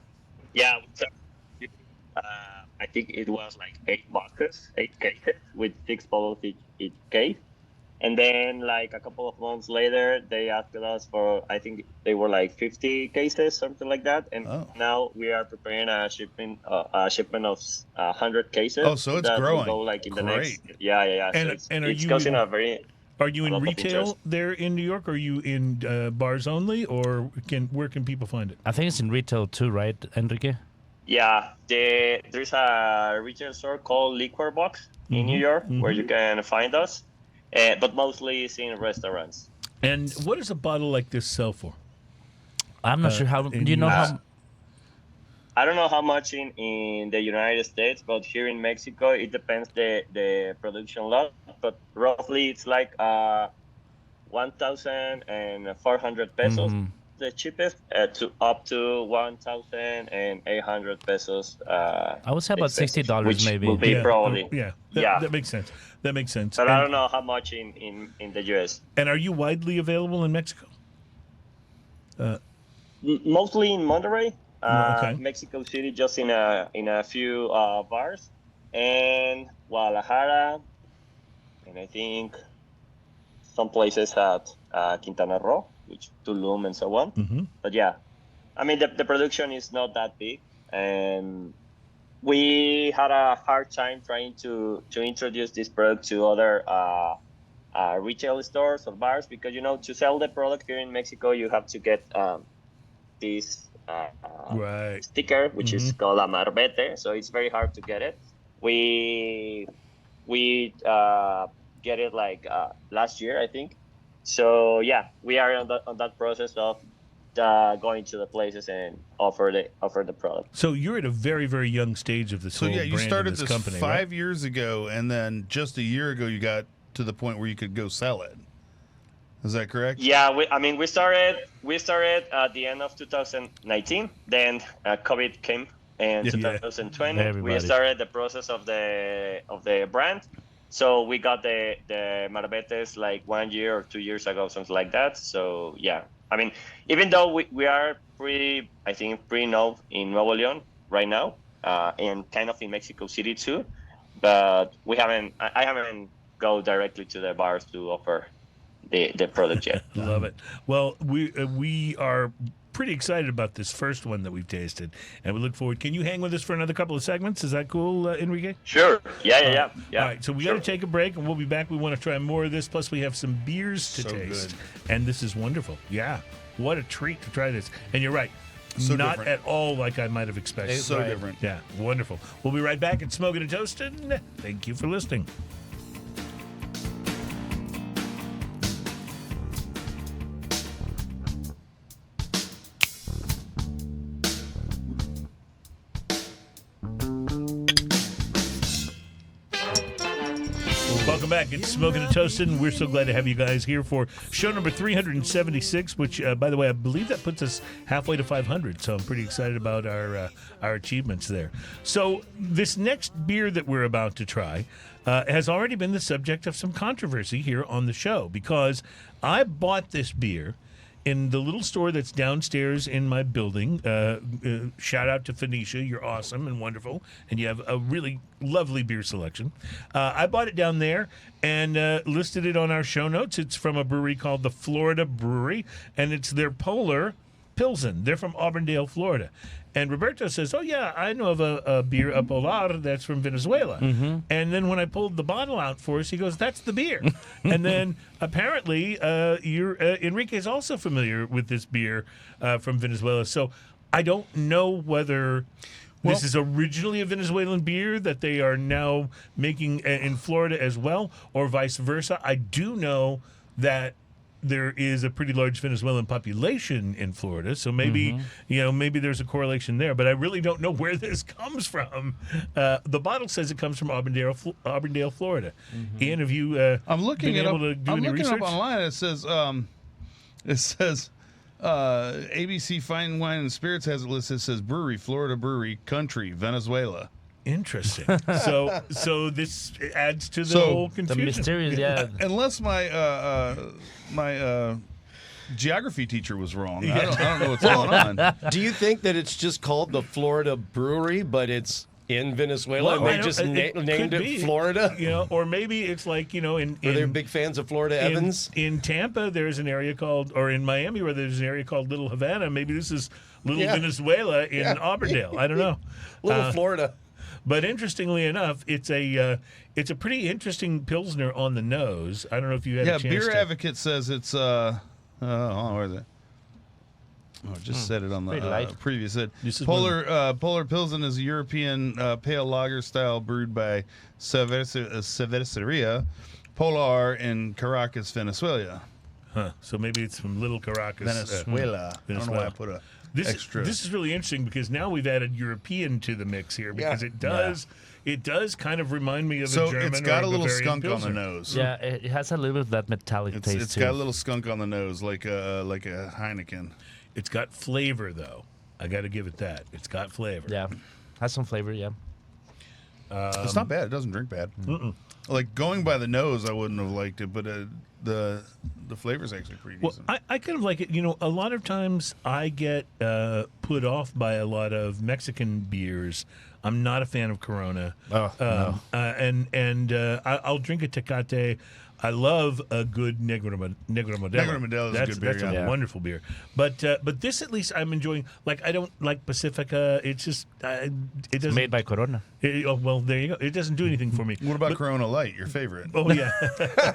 So, I think it was like 8 cases with 6 bottles each case. And then, like a couple of months later, they asked us for, I think they were like 50 cases, something like that. And now we are preparing a shipment of 100 cases. Oh, so it's that will growing. Go like in the Great. next. Yeah. And- So and are it's you causing in- a very. Are you A in lot of retail interest. there in New York? Or are you in bars only, or where can people find it? I think it's in retail too, right, Enrique? Yeah, there's a retail store called Liquor Box in New York where you can find us, but mostly it's in restaurants. And what does a bottle like this sell for? I'm not sure how. in Do you know US. how? I don't know how much in the United States, but here in Mexico, it depends the production lot, but roughly it's like 1,400 pesos, the cheapest, to up to 1,800 pesos. I would say about expensive, $60 which maybe. will be probably. Yeah, Yeah. that makes sense. That makes sense. But I And, don't know how much in the US. and are you widely available in Mexico? Mostly in Monterrey, Okay. Mexico City, just in a few bars, and Guadalajara, and I think some places at Quintana Roo, which Tulum and so on. Mm-hmm. But yeah, I mean the production is not that big, and we had a hard time trying to introduce this product to other retail stores or bars, because to sell the product here in Mexico you have to get this Right. sticker, which is called a marbete, so it's very hard to get it. We get it like last year, I think. So yeah, we are on that process of going to the places and offer the product. So you're at a very, very young stage of this So whole yeah, you brand started of this this company, 5 years ago, and then just a year ago you got to the point where you could go sell it. Is that correct? Yeah, we started at the end of 2019. Then COVID came in Yeah. 2020. Everybody. We started the process of the brand. So we got the Marbetes like 1 year or 2 years ago, something like that. So yeah, I mean, even though we are pretty known in Nuevo León right now, and kind of in Mexico City too, but I haven't go directly to the bars to offer the product yet. Love it. Well, we are pretty excited about this first one that we've tasted, and we look forward. Can you hang with us for another couple of segments? Is that cool, Enrique? Sure. Yeah. All right, so we got to take a break, and we'll be back. We want to try more of this. Plus, we have some beers to taste, and this is wonderful. Yeah, what a treat to try this. And you're right, not different. at all like I might have expected. It's so different. Yeah, wonderful. We'll be right back at Smoking and Toasting. Thank you for listening. Welcome back. It's Smoking and Toasting. We're so glad to have you guys here for show number 376, which, by the way, I believe that puts us halfway to 500. So I'm pretty excited about our achievements there. So this next beer that we're about to try has already been the subject of some controversy here on the show because I bought this beer in the little store that's downstairs in my building. Shout out to Phoenicia. You're awesome and wonderful, and you have a really lovely beer selection. I bought it down there and listed it on our show notes. It's from a brewery called the Florida Brewery, and it's their Polar Pilsen. They're from Auburndale, Florida. And Roberto says, oh, yeah, I know of a beer, a Polar, that's from Venezuela. And then when I pulled the bottle out for us, he goes, that's the beer. And then apparently Enrique is also familiar with this beer from Venezuela. So I don't know whether this is originally a Venezuelan beer that they are now making in Florida as well, or vice versa. I do know that there is a pretty large Venezuelan population in Florida, so maybe maybe there's a correlation there. But I really don't know where this comes from. The bottle says it comes from Auburndale, Florida. Ian, have you? I'm looking been it able up. to do I'm any looking research? up online. It says ABC Fine Wine and Spirits has it listed. It says brewery, Florida Brewery, country, Venezuela. Interesting. So this adds to the whole The confusion. mysterious, yeah. Unless my geography teacher was wrong. I don't know what's going on. Do you think that it's just called the Florida Brewery, but it's in Venezuela and I they don't- just named could it be. Florida? Or maybe it's like Are they big fans of Florida Evans? In Tampa, there's an area called, or in Miami, where there's an area called Little Havana. Maybe this is Little Venezuela in Auburndale. I don't know. Little Florida. But interestingly enough, it's a pretty interesting Pilsner on the nose. I don't know if you had a chance Beer to... Advocate says it's hold on, where is it? Oh, I just said it on Pretty the light. previous. This is Polar Pilsen is a European pale lager style brewed by Cerveceria Polar in Caracas, Venezuela. Huh. So maybe it's from Little Caracas. Venezuela. I don't know why I put a This extra. This is really interesting because now we've added European to the mix here because it does kind of remind me of so a German it's got or a little Bavarian skunk Pilsner. on the nose. Yeah, it has a little bit of that metallic taste It's too. got a little skunk on the nose, like a Heineken. It's got flavor though. I got to give it that. It's got flavor. Yeah, has some flavor. Yeah. It's not bad. It doesn't drink bad. Like going by the nose, I wouldn't have liked it, but the flavor's actually pretty Well, decent. I kind of like it. A lot of times I get put off by a lot of Mexican beers. I'm not a fan of Corona. No. I'll drink a Tecate. I love a good Negro Modelo. Negro Modelo is a good beer, That's yeah. a wonderful beer. But this at least I'm enjoying. Like I don't like Pacifica. It's just it doesn't. Made by Corona. Well, there you go. It doesn't do anything for me. What about Corona Light, your favorite? Oh yeah,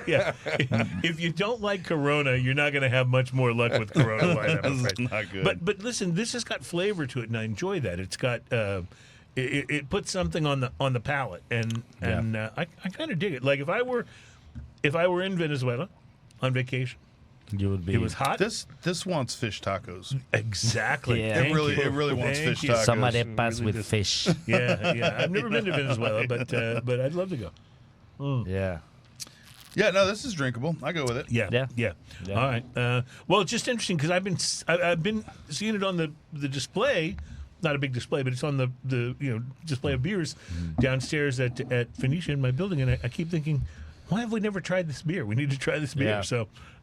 yeah. If you don't like Corona, you're not going to have much more luck with Corona Light. I'm That's afraid. not good. But listen, this has got flavor to it, and I enjoy that. It's got it puts something on the palate, and I kind of dig it. Like if I were in Venezuela on vacation, You would be. it was hot. This wants fish tacos. Exactly. Yeah. Thank It you. really wants Thank fish you. tacos. some It arepas really with does. fish. Yeah. I've never been to Venezuela, but I'd love to go. Yeah. Yeah, no, this is drinkable. I go with it. Yeah. Yeah. All right. Well, it's just interesting because I've been seeing it on the display, not a big display, but it's on the display of beers downstairs at Phoenicia in my building, and I keep thinking, why have we never tried this beer? We need to try this beer.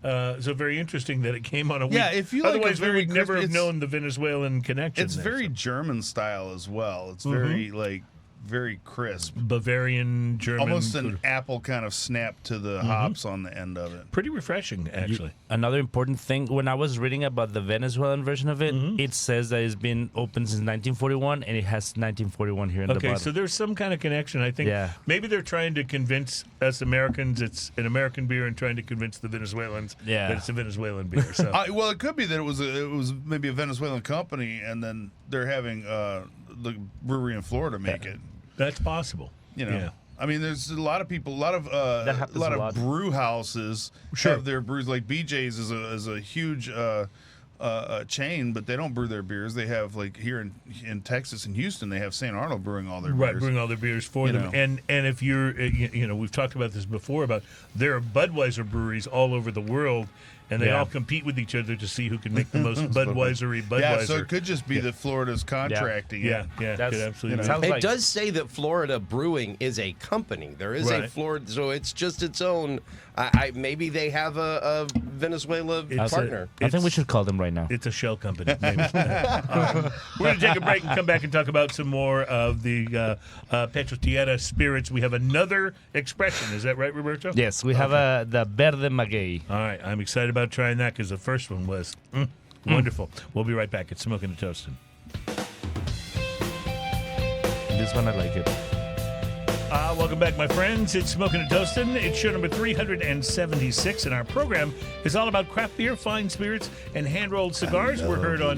Yeah. So very interesting that it came on a week. Yeah, if you like a otherwise we very would never have crispy- known the Venezuelan connection. It's there, very so. German style as well. It's very like very crisp. Bavarian, German. Almost an apple kind of snap to the hops on the end of it. Pretty refreshing, actually. Another important thing, when I was reading about the Venezuelan version of it, it says that it's been open since 1941, and it has 1941 here in the bottom. Okay, so there's some kind of connection. I think maybe they're trying to convince us Americans it's an American beer and trying to convince the Venezuelans that it's a Venezuelan beer. So. Well, it could be that it was maybe a Venezuelan company, and then they're having the brewery in Florida make it. That's possible. You know. Yeah. I mean, there's a lot of people, a lot of brew houses have their brews. Like BJ's is a huge chain, but they don't brew their beers. They have, like, here in Texas and Houston, they have St. Arnold brewing all their beers. Right, brewing all their beers for them. know. And if you're, we've talked about this before about there are Budweiser breweries all over the world, and they all compete with each other to see who can make the most Budweiser-y Budweiser. Yeah, so it could just be that Florida's contracting. Yeah, it could absolutely be. It does say that Florida Brewing is a company. There is a Florida, so it's just its own. Maybe they have a Venezuela partner. I think we should call them right now. It's a shell company. Maybe. We're going to take a break and come back and talk about some more of the Pecho Tierra spirits. We have another expression. Is that right, Roberto? Yes, we have the Verde Maguey. All right, I'm excited about trying that because the first one was wonderful. We'll be right back. It's Smoking and Toasting. This one I like it. Welcome back, my friends. It's Smoking and Toasting. It's show number 376, and our program is all about craft beer, fine spirits, and hand-rolled cigars. We're heard on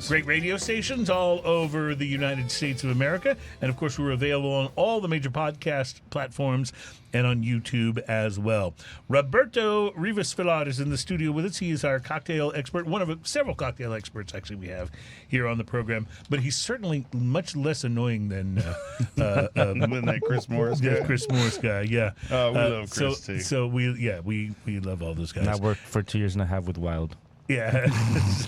great radio stations all over the United States of America, and of course, we're available on all the major podcast platforms and on YouTube as well. Roberto Rivas Villar is in the studio with us. He is our cocktail expert, one of several cocktail experts, actually, we have here on the program. But he's certainly much less annoying than that Chris Morris guy. Chris Morris guy, yeah. Oh, we love Chris, too. So we love all those guys. And I worked for 2 years and a half with Wild. Yeah.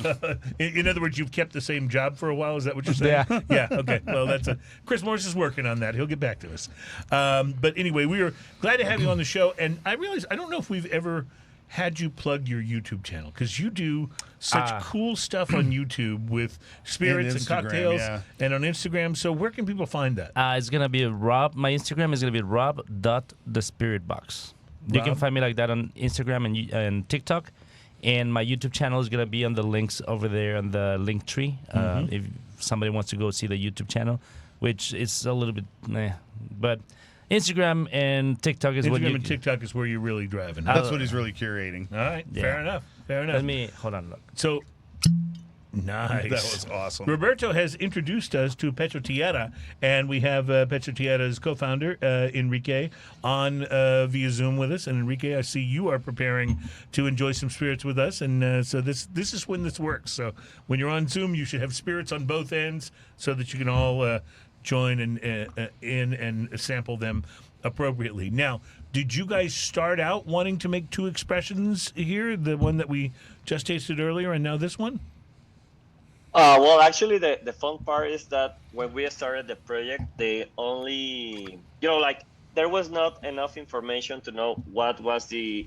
So, in other words, you've kept the same job for a while. Is that what you're saying? Yeah. Yeah. Okay. Well, Chris Morris is working on that. He'll get back to us. But anyway, we are glad to have you on the show. And I realize I don't know if we've ever had you plug your YouTube channel because you do such cool stuff on YouTube with spirits and cocktails and on Instagram. So where can people find that? It's gonna be Rob. My Instagram is gonna be rob.thespiritbox. You can find me like that on Instagram and TikTok. And my YouTube channel is going to be on the links over there on the link tree. If somebody wants to go see the YouTube channel, which is a little bit but Instagram and TikTok is Instagram and TikTok is where you're really driving. That's what he's really curating. All right. Yeah. Fair enough. Let me hold on. Look. So nice. That was awesome. Roberto has introduced us to Pecho Tierra, and we have Pecho Tierra's co-founder, Enrique, on via Zoom with us. And Enrique, I see you are preparing to enjoy some spirits with us, and so this is when this works. So when you're on Zoom, you should have spirits on both ends so that you can all join and sample them appropriately. Now, did you guys start out wanting to make two expressions here, the one that we just tasted earlier and now this one? Well, actually, the fun part is that when we started the project, they only, there was not enough information to know what was the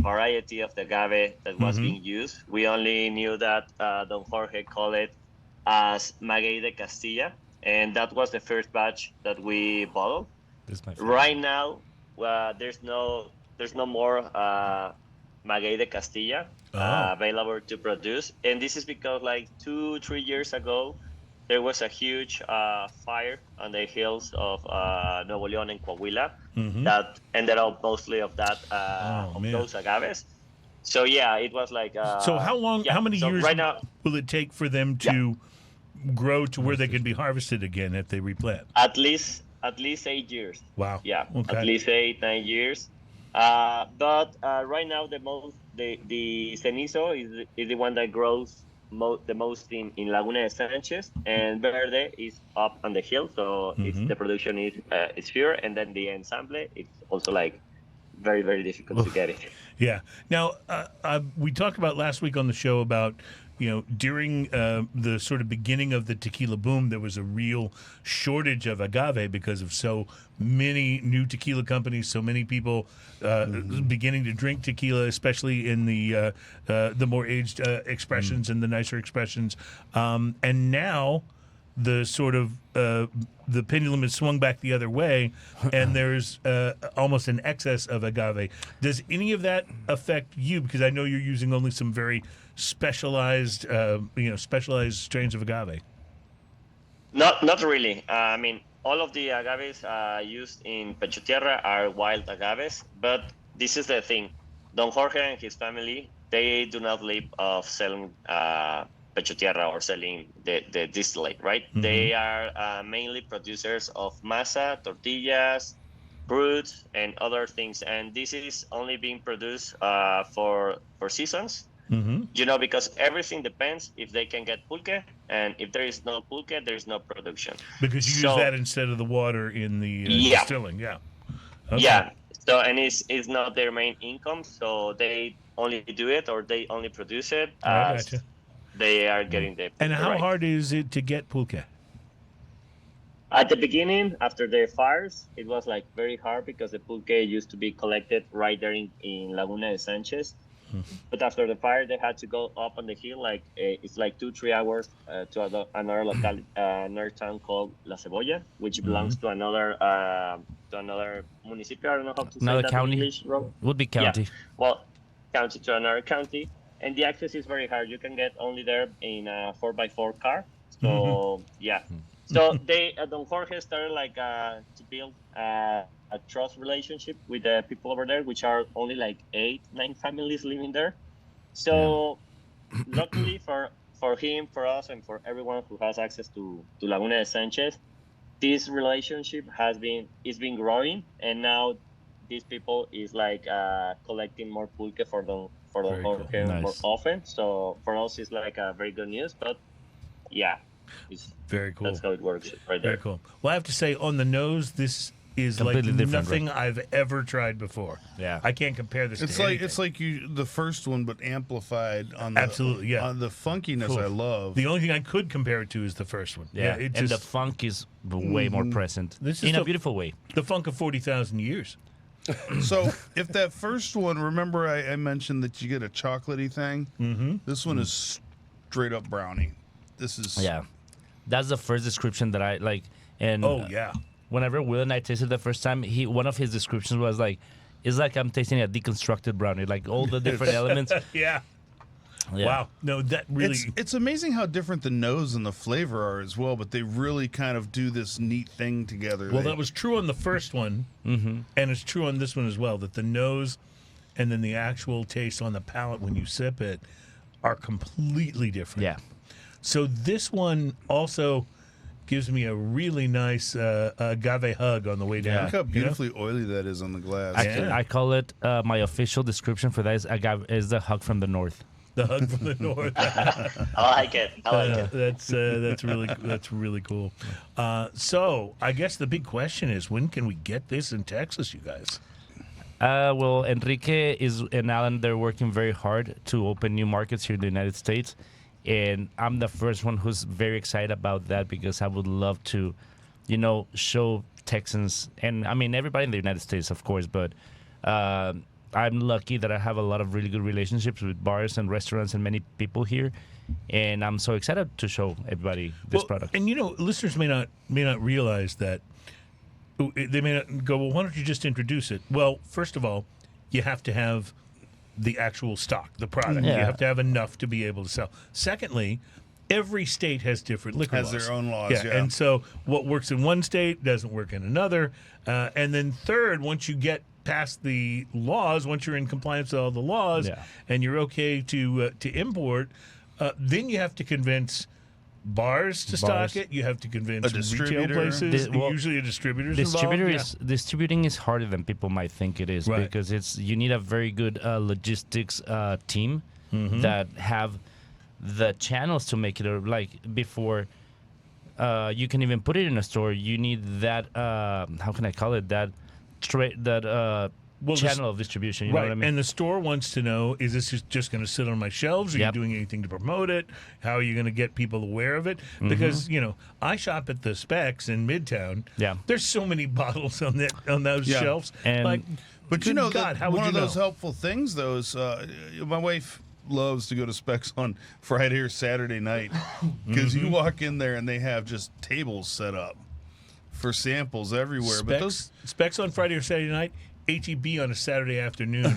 variety of the agave that was being used. We only knew that Don Jorge called it as Maguey de Castilla, and that was the first batch that we bottled. Right now, there's no more Maguey de Castilla available to produce, and this is because 2-3 years ago there was a huge fire on the hills of Nuevo León and Coahuila that ended up mostly of that those agaves. So yeah, it was so how long? How many years right now will it take for them to grow to where they can be harvested again if they replant? At least 8 years. Wow. Yeah, okay. At least 8-9 years. But right now the cenizo is the one that grows the most in Laguna de Sanchez, and Verde is up on the hill, so the production is fewer, and then the ensamble it's also very, very difficult to get it. Yeah. Now we talked about last week on the show about during the sort of beginning of the tequila boom, there was a real shortage of agave because of so many new tequila companies, so many people beginning to drink tequila, especially in the more aged expressions and the nicer expressions. And now the sort of the pendulum is swung back the other way, and there's almost an excess of agave. Does any of that affect you? Because I know you're using only some very specialized, specialized strains of agave. Not really. I mean, all of the agaves used in Pecho Tierra are wild agaves, but this is the thing. Don Jorge and his family, they do not live of selling Pecho Tierra or selling the distillate, right? Mm-hmm. They are mainly producers of masa, tortillas, fruits, and other things. And this is only being produced for seasons. Mm-hmm. Because everything depends if they can get pulque, and if there is no pulque, there is no production. Because you use that instead of the water in the distilling, yeah. Okay. Yeah. So, and it's not their main income, so they only do it or they only produce it as they are getting the pulque. And how hard is it to get pulque? At the beginning, after the fires, it was like very hard because the pulque used to be collected right there in Laguna de Sanchez. Mm-hmm. But after the fire, they had to go up on the hill. It's like 2-3 hours to another town called La Cebolla, which belongs to another municipio. I don't know how to say that county. in English. Would be county. Yeah. Well, county to another county, and the access is very hard. You can get only there in a 4x4 car. So So Don Jorge started to build a trust relationship with the people over there, which are only 8-9 families living there. So luckily for him, for us, and for everyone who has access to Laguna de Sanchez, this relationship is been growing, and now these people is collecting more pulque for Don Jorge more often. So for us, it's very good news. But it's very cool. That's how it works right there. Very cool. Well, I have to say, on the nose, this is completely nothing I've ever tried before. Yeah, I can't compare this. It's to anything. It's like the first one, but amplified on absolutely on the funkiness. Cool. I love. The only thing I could compare it to is the first one. Yeah, and the funk is way more present. This is in a beautiful way. The funk of 40,000 years. So, if that first one, remember I mentioned that you get a chocolatey thing. Mm-hmm. This one is straight up brownie. This is That's the first description that I like. And whenever Will and I tasted the first time, one of his descriptions was it's like I'm tasting a deconstructed brownie, like all the different elements. Yeah. Wow. No, that really... It's amazing how different the nose and the flavor are as well, but they really kind of do this neat thing together. Well, that was true on the first one, and it's true on this one as well, that the nose and then the actual taste on the palate when you sip it are completely different. Yeah. So this one also gives me a really nice agave hug on the way down. Look how beautifully oily that is on the glass. I call it my official description for that is agave is the hug from the north. The hug from the north. I like it. That's really cool. So I guess the big question is, when can we get this in Texas, you guys? Well, Enrique and Alan, they're working very hard to open new markets here in the United States. And I'm the first one who's very excited about that because I would love to, show Texans, and I mean everybody in the United States, of course, but I'm lucky that I have a lot of really good relationships with bars and restaurants and many people here, and I'm so excited to show everybody this product. And listeners may not realize that. They may not go, well, why don't you just introduce it? Well, first of all, you have to have the actual stock, the product. Yeah. You have to have enough to be able to sell. Secondly, every state has different liquor laws. Has their own laws, yeah. And so what works in one state doesn't work in another. And then third, once you get past the laws, once you're in compliance with all the laws and you're okay to import, then you have to convince bars to stock it. You have to convince retail places. Usually a distributor's involved. Distributing is harder than people might think it is because you need a very good logistics team that have the channels to make it before you can even put it in a store. You need that how can I call it, that channel of distribution. You know what I mean? And the store wants to know, is this just going to sit on my shelves? Are you doing anything to promote it? How are you going to get people aware of it? Because, I shop at the Specs in Midtown. Yeah. There's so many bottles on those shelves. And but God, how would one you of those know? helpful things, though, is my wife loves to go to Specs on Friday or Saturday night because you walk in there and they have just tables set up for samples everywhere. But those Specs on Friday or Saturday night, HEB on a Saturday afternoon.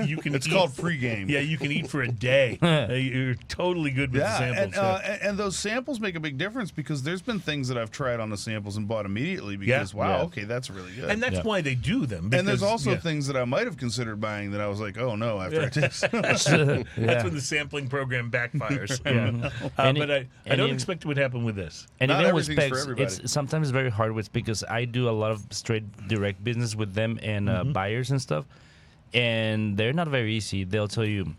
You can it's eat called pregame. Yeah, you can eat for a day. You're totally good with the samples. And those samples make a big difference because there's been things that I've tried on the samples and bought immediately because okay, that's really good. And that's why they do them. Because, and there's also things that I might have considered buying that I was like, oh no, after I taste. That's when the sampling program backfires. But I don't expect it would happen with this. And Not even with everything's for Specs, everybody. it's sometimes very hard with because I do a lot of straight direct business with them and buyers and stuff, and they're not very easy. They'll tell you,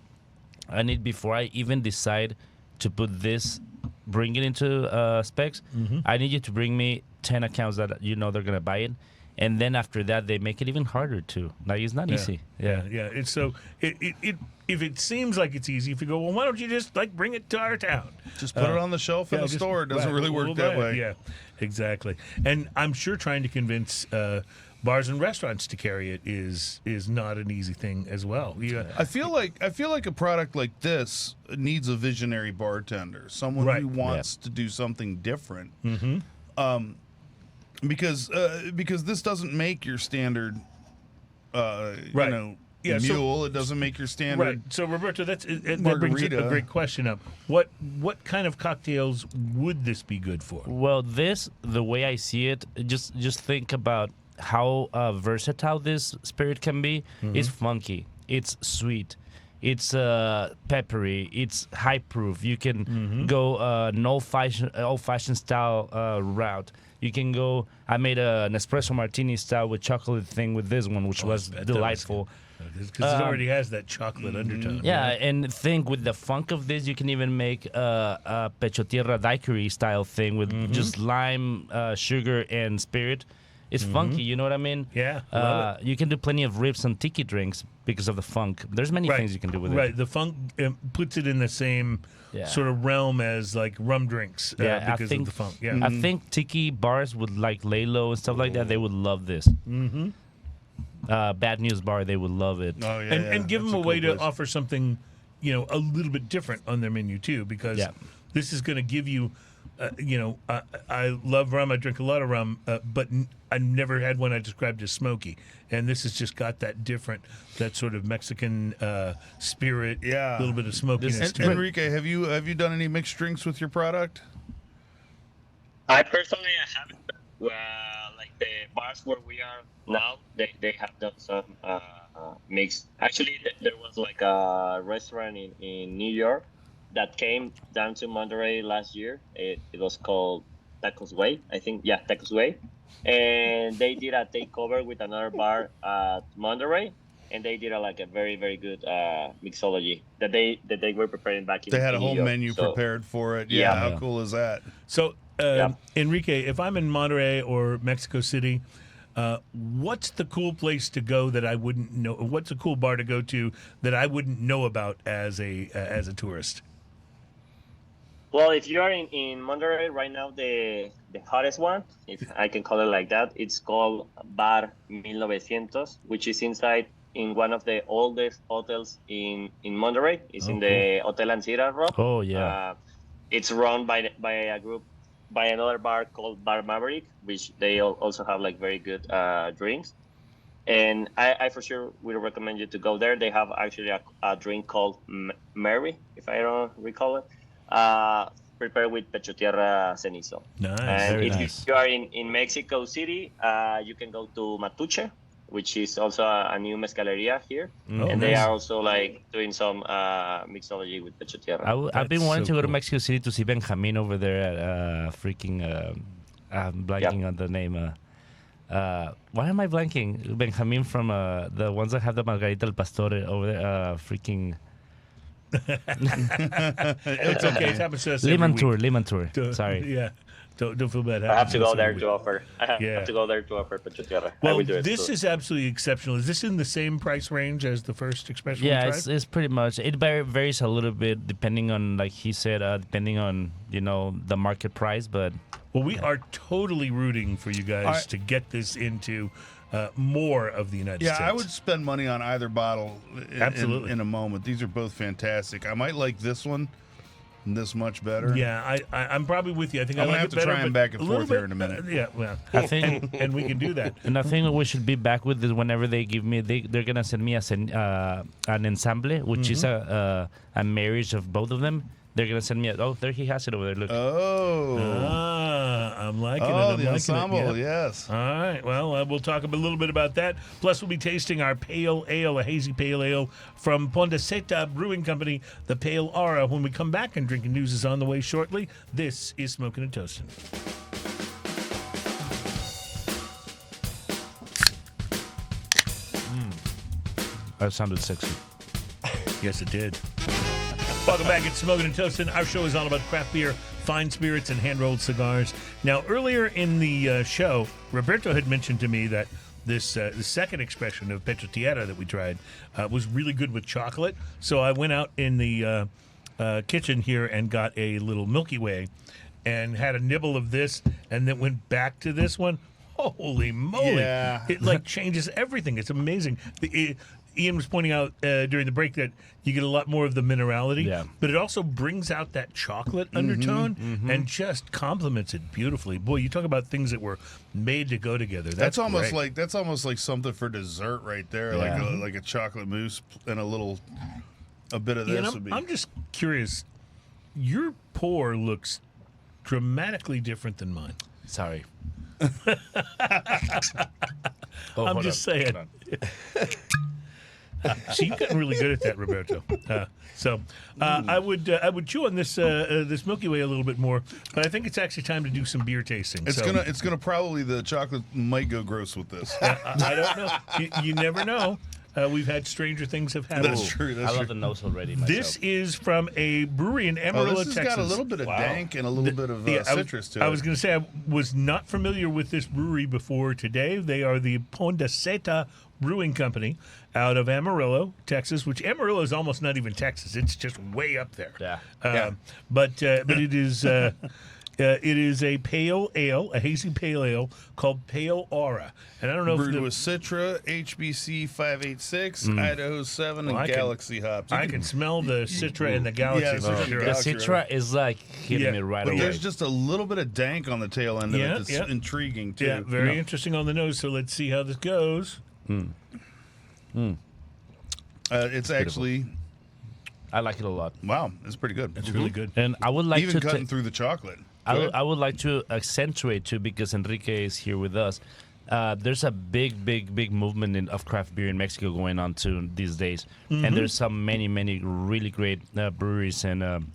I need before I even decide to put this, bring it into Specs, I need you to bring me 10 accounts that you know they're gonna buy it. And then after that, they make it even harder too. Like it's not easy. Yeah. It's so if it seems like it's easy, if you go, well, why don't you just like bring it to our town? Just put it on the shelf in the store. It doesn't really work that way. Yeah, exactly. And I'm sure trying to convince bars and restaurants to carry it is not an easy thing as well. Yeah. I feel like a product like this needs a visionary bartender, someone who wants to do something different. Because this doesn't make your standard, mule. It doesn't make your standard. Right. So Roberto, that brings a great question up. What kind of cocktails would this be good for? Well, the way I see it, just think about how versatile this spirit can be. It's funky. It's sweet. It's peppery. It's high proof. You can go an old fashioned style route. You can go. I made an espresso martini style with chocolate thing with this one, which was delightful. Because it already has that chocolate undertone. Yeah, and think with the funk of this, you can even make a Pecho Tierra daiquiri style thing with just lime, sugar, and spirit. It's funky, you know what I mean? Yeah. You can do plenty of ribs and tiki drinks because of the funk. There's many things you can do with it. Right. The funk puts it in the same sort of realm as like rum drinks because of the funk. Yeah. I think tiki bars would like lay low and stuff like that. They would love this. Bad News Bar, they would love it. Oh, yeah, and give them a way place to offer something, a little bit different on their menu too, because this is going to give you, I love rum. I drink a lot of rum, but I never had one I described as smoky. And this has just got that that sort of Mexican spirit, a little bit of smokiness to it. Enrique, have you done any mixed drinks with your product? I personally haven't. Like the bars where we are now, they have done some mix. Actually, there was like a restaurant in New York that came down to Monterey last year. It was called Tacos Way, I think. Yeah, Tacos Way. And they did a takeover with another bar at Monterey, and they did a very, very good mixology that they were preparing back in. They had a New whole York. menu prepared for it. Yeah, how cool is that? So, Enrique, if I'm in Monterey or Mexico City, what's the cool place to go that I wouldn't know? What's a cool bar to go to that I wouldn't know about as a tourist? Well, if you are in Monterey right now, the hottest one, if I can call it like that, it's called Bar 1900, which is inside in one of the oldest hotels in Monterey. It's in the Hotel Ancira Rock. Oh, yeah. It's run by another bar called Bar Maverick, which they also have like very good drinks. And I for sure would recommend you to go there. They have actually a drink called Mary, if I don't recall it. Prepared with Pecho Tierra cenizo. Nice. And if you are in Mexico City, you can go to Matuche, which is also a new mezcaleria here. And they are also like doing some mixology with Pecho Tierra. I've been wanting to go to Mexico City to see Benjamin over there at I'm blanking on the name. Why am I blanking? Benjamin from the ones that have the Margarita al Pastor over there. It's okay. It happens to us every week. Limantour. Sorry. Yeah. Don't feel bad. I have to go there to offer. I have to go there to offer Pecho Tierra. Well, this is absolutely exceptional. Is this in the same price range as the first expression? Yeah, it's pretty much. It varies a little bit depending on, like he said, depending on the market price. But we are totally rooting for you guys to get this into more of the United States. Yeah, I would spend money on either bottle Absolutely. in a moment. These are both fantastic. I might like this one this much better. Yeah, I'm probably with you. I think I'm I gonna like have it to better, try 'em but back and a little forth here bit- in a minute. Yeah, well, I think and we can do that. And I think we should be back with this whenever they give me. They're gonna send me an ensemble, which is a marriage of both of them. They're gonna send me. Oh, there he has it over there. Look. Oh. I'm liking it. Oh, I'm the liking ensemble, it. Yep. yes. All right. Well, we'll talk a little bit about that. Plus, we'll be tasting our pale ale, a hazy pale ale from Pondaseta Brewing Company, the Pale Aura. When we come back, and Drinking News is on the way shortly. This is Smoking and Toasting. That sounded sexy. Yes, it did. Welcome back. It's Smoking and Toasting. Our show is all about craft beer, fine spirits, and hand-rolled cigars. Now, earlier in the show, Roberto had mentioned to me that this the second expression of Pecho Tierra that we tried was really good with chocolate. So I went out in the kitchen here and got a little Milky Way and had a nibble of this and then went back to this one. Holy moly. Yeah. It like changes everything. It's amazing. Ian was pointing out during the break that you get a lot more of the minerality, Yeah. but it also brings out that chocolate undertone and just complements it beautifully. Boy, you talk about things that were made to go together. That's almost great. like something for dessert right there, Yeah. like a chocolate mousse and a bit of Ian, this would be. I'm just curious. Your pour looks dramatically different than mine. Sorry. I'm just saying. See, you've gotten really good at that, Roberto. I would chew on this this Milky Way a little bit more, but I think it's actually time to do some beer tasting. It's gonna probably the chocolate might go gross with this. I don't know. You never know. We've had stranger things have happened. That's true. I That's love true. the nose already. Myself. This is from a brewery in Oh, Amarillo, this has Texas. got a little bit of dank and a little bit of citrus to it. I was going to say I was not familiar with this brewery before today. They are the Pondaseta Brewing Company out of Amarillo, Texas, which Amarillo is almost not even Texas. It's just way up there. Yeah. But it is it is a pale ale, a hazy pale ale called Pale Aura. And I don't know brewed if with Citra, HBC 586, Idaho 7, and I can- Galaxy hops. I can smell the Citra and the Galaxy. Yeah, for Citra and sure. The Galaxy. Citra is like hitting Yeah, me right But away. there's just a little bit of dank on the tail end of Yeah, it that's yeah. intriguing too. Yeah, very interesting on the nose. So let's see how this goes. It's actually I like it a lot. wow. It's pretty good. It's really good. And I would like Even to cutting through the chocolate. I would like to accentuate too, because Enrique is here with us. There's a big movement of craft beer in Mexico going on too these days, and there's many really great breweries and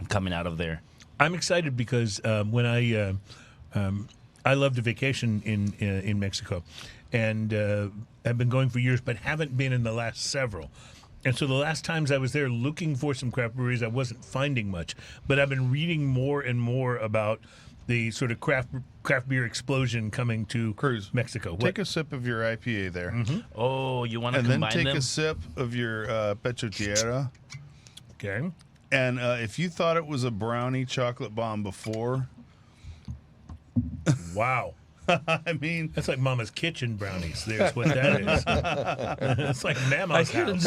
coming out of there. I'm excited because when I love to vacation in Mexico, and I've been going for years, but haven't been in the last several. And so the last times I was there looking for some craft breweries, I wasn't finding much. But I've been reading more and more about the sort of craft beer explosion coming to Cruz, Mexico. Take a sip of your IPA there, Oh, you want to and then combine take them? a sip of your Pecho Tierra. Okay. And if you thought it was a brownie chocolate bomb before, Wow. I mean, That's like Mama's Kitchen brownies. There's what that is. It's like Mama's house.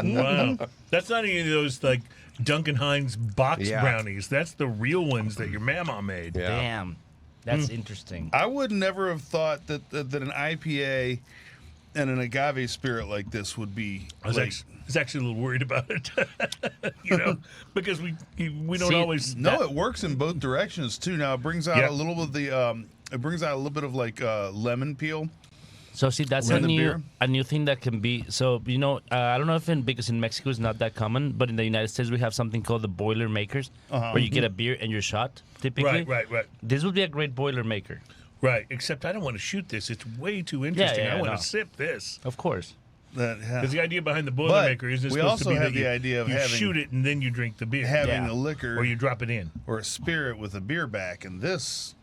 Wow. That's not any of those like Duncan Hines box Yeah. brownies. That's the real ones that your mama made. Yeah. Damn, that's interesting. I would never have thought that an IPA and an agave spirit like this would be I was, like. actually a little worried about it, because we don't See, always. No, it works in both directions too. Now it brings out Yeah. a little bit of the it brings out a little bit of like lemon peel. So see, that's With the beer? a new thing that can be. So I don't know if because in Mexico it's not that common, but in the United States we have something called the boiler makers, where you get a beer and your shot. Typically, Right. This would be a great boiler maker, Right. Except I don't want to shoot this. It's way too interesting. yeah, I want no. to sip this. of course. Because the idea behind the But Boilermaker is it's we supposed to also be have that the you, idea of you having- shoot it and then you drink the beer. having Yeah. a liquor Or you drop it in. or a spirit with a beer back, and this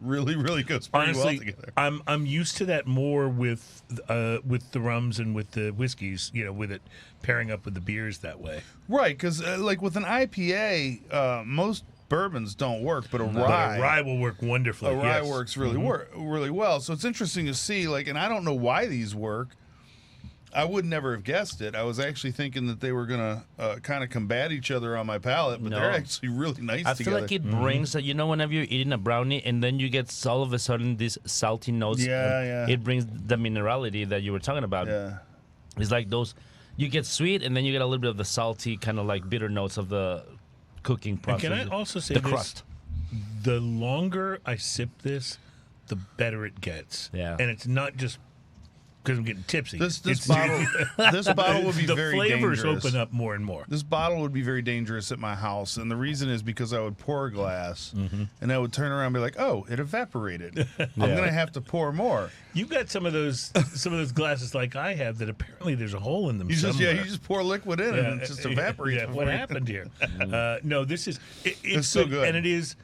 really goes pretty Honestly, well together. I'm used to that more with the rums and with the whiskeys, with it pairing up with the beers that way. Right, because like with an IPA, most bourbons don't work, but a But rye. a rye will work wonderfully. A rye yes. works really really well. So it's interesting to see, like, and I don't know why these work. I would never have guessed it. I was actually thinking that they were gonna kind of combat each other on my palate, but No. they're actually really nice I together. feel like it brings, whenever you're eating a brownie and then you get all of a sudden these salty notes. Yeah. It brings the minerality that you were talking about. Yeah. It's like those, you get sweet and then you get a little bit of the salty, kind of like bitter notes of the cooking And process. can I also say the this? crust? The longer I sip this, the better it gets. Yeah. And it's not just because I'm getting tipsy. This It's- bottle would be the very flavors dangerous. open up more and more. This bottle would be very dangerous at my house, and the reason is because I would pour a glass, and I would turn around and be like, "Oh, it evaporated. I'm gonna have to pour more." You've got some of those glasses like I have that apparently there's a hole in them. You just somewhere. you just pour liquid in, and it just evaporates. Yeah, before what you- happened here? No, this is it's so good. and it is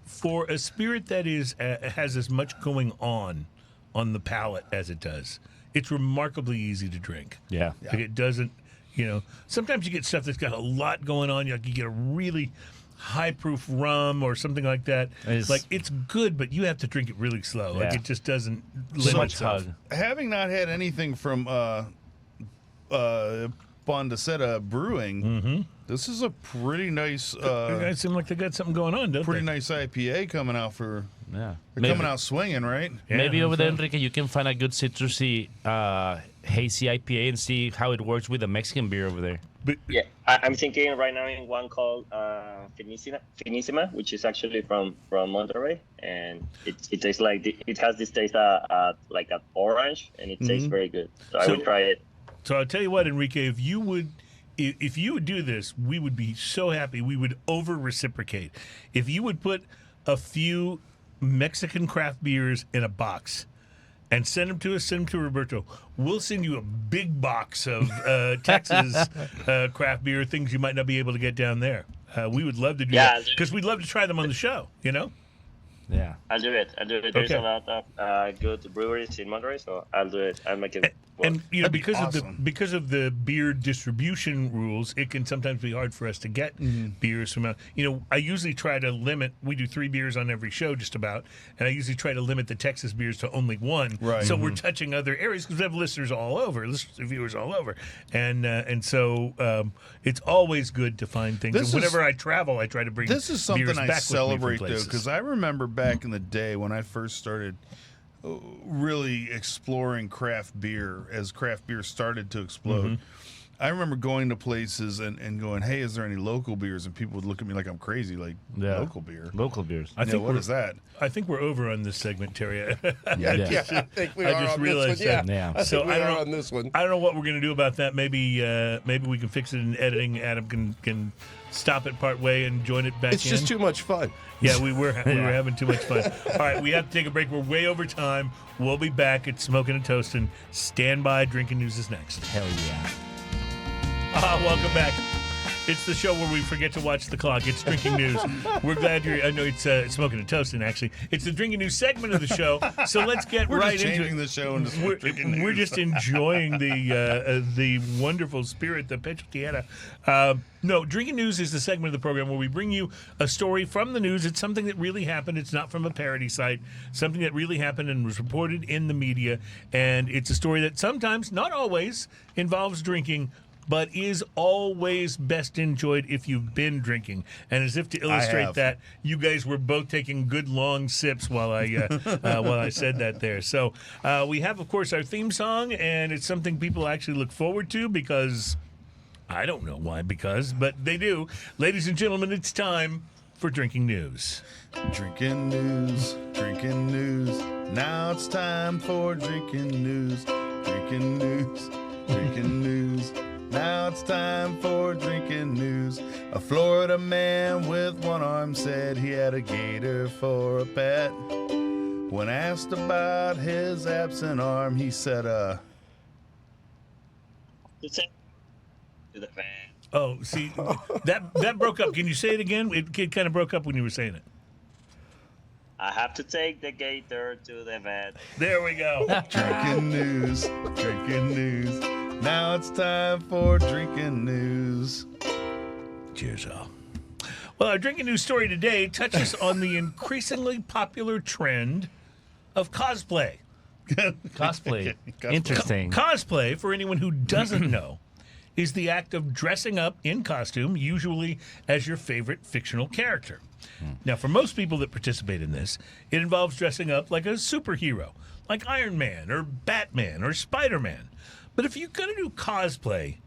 for a spirit that is has as much going on the palate as it does. It's remarkably easy to drink. Yeah. Like it doesn't, sometimes you get stuff that's got a lot going on. Like you get a really high proof rum or something like that. It's good, but you have to drink it really slow. Like Yeah. it just doesn't So lend much itself. hug. Having not had anything from Pondaseta Brewing, this is a pretty nice, You guys seem like they got something going on, don't pretty they? nice IPA coming out for. Yeah. They're coming out swinging, right? Yeah, Maybe over there, so- Enrique, you can find a good citrusy hazy IPA and see how it works with the Mexican beer over there. Yeah, I'm thinking right now in one called Finissima, which is actually from Monterrey, and it tastes like it has this taste like an orange, and it tastes very good. So I would try it. So I'll tell you what, Enrique, if you would do this, we would be so happy. We would over reciprocate. If you would put a few Mexican craft beers in a box and send them to us, send them to Roberto, we'll send you a big box of Texas craft beer, things you might not be able to get down there. We would love to do that because we'd love to try them on the show, Yeah. I'll do it. There's Okay. a lot of good breweries in Monterrey, so I'll do it. I'll make it work. And That'd be because awesome. of the beer distribution rules, it can sometimes be hard for us to get beers from out. I usually try to limit. We do 3 beers on every show, just about, and I usually try to limit the Texas beers to only 1. Right. So we're touching other areas because we have listeners all over, viewers all over, and so it's always good to find things. This And whenever I travel, I try to bring. This is something beers I back with me from celebrate though, places. because I remember back in the day when I first started really exploring craft beer, as craft beer started to explode. I remember going to places and going, "Hey, is there any local beers?" And people would look at me like I'm crazy, like local beer. Local beers. I think what we're- is that? I think we over on this segment, Terry. Yeah. I think we I are just on realized this one. that. Yeah. I So think we I don't are know- on this one. I don't know what we're going to do about that. Maybe we can fix it in editing. Adam can stop it part way and join it back It's in. just too much fun. Yeah, we were having too much fun. All right, we have to take a break. We're way over time. We'll be back at Smoking and Toasting. Stand by. Drinking News is next. Hell yeah. Welcome back. It's the show where we forget to watch the clock. It's Drinking News. We're glad you're. I know it's Smoking and Toasting. Actually, it's the Drinking News segment of the show. So let's get We're right just into changing it. the show into Drinking News. We're just enjoying the wonderful spirit, the Pecho, Tierra. No, Drinking News is the segment of the program where we bring you a story from the news. It's something that really happened. It's not from a parody site. Something that really happened and was reported in the media. And it's a story that sometimes, not always, involves drinking, but is always best enjoyed if you've been drinking. And as if to illustrate have. that, you guys were both taking good long sips while I said that there. So we have, of course, our theme song, and it's something people actually look forward to because I don't know why, but they do. Ladies and gentlemen, it's time for Drinking News. Drinking news, drinking news. Now it's time for drinking news, drinking news, drinking news. Now it's time for drinking news. A Florida man with one arm said he had a gator for a pet. When asked about his absent arm, he said, To the van. Oh, see, that broke up. Can you say it again? It kind of broke up when you were saying it. I have to take the gator to the vet. There we go. drinking news, drinking news. Now it's time for drinking news. Cheers, all. Well, our drinking news story today touches on the increasingly popular trend of cosplay. Cosplay. Interesting. Cosplay, for anyone who doesn't know, is the act of dressing up in costume, usually as your favorite fictional character. Now, for most people that participate in this, it involves dressing up like a superhero, like Iron Man or Batman or Spider-Man. But if you're going to do cosplay,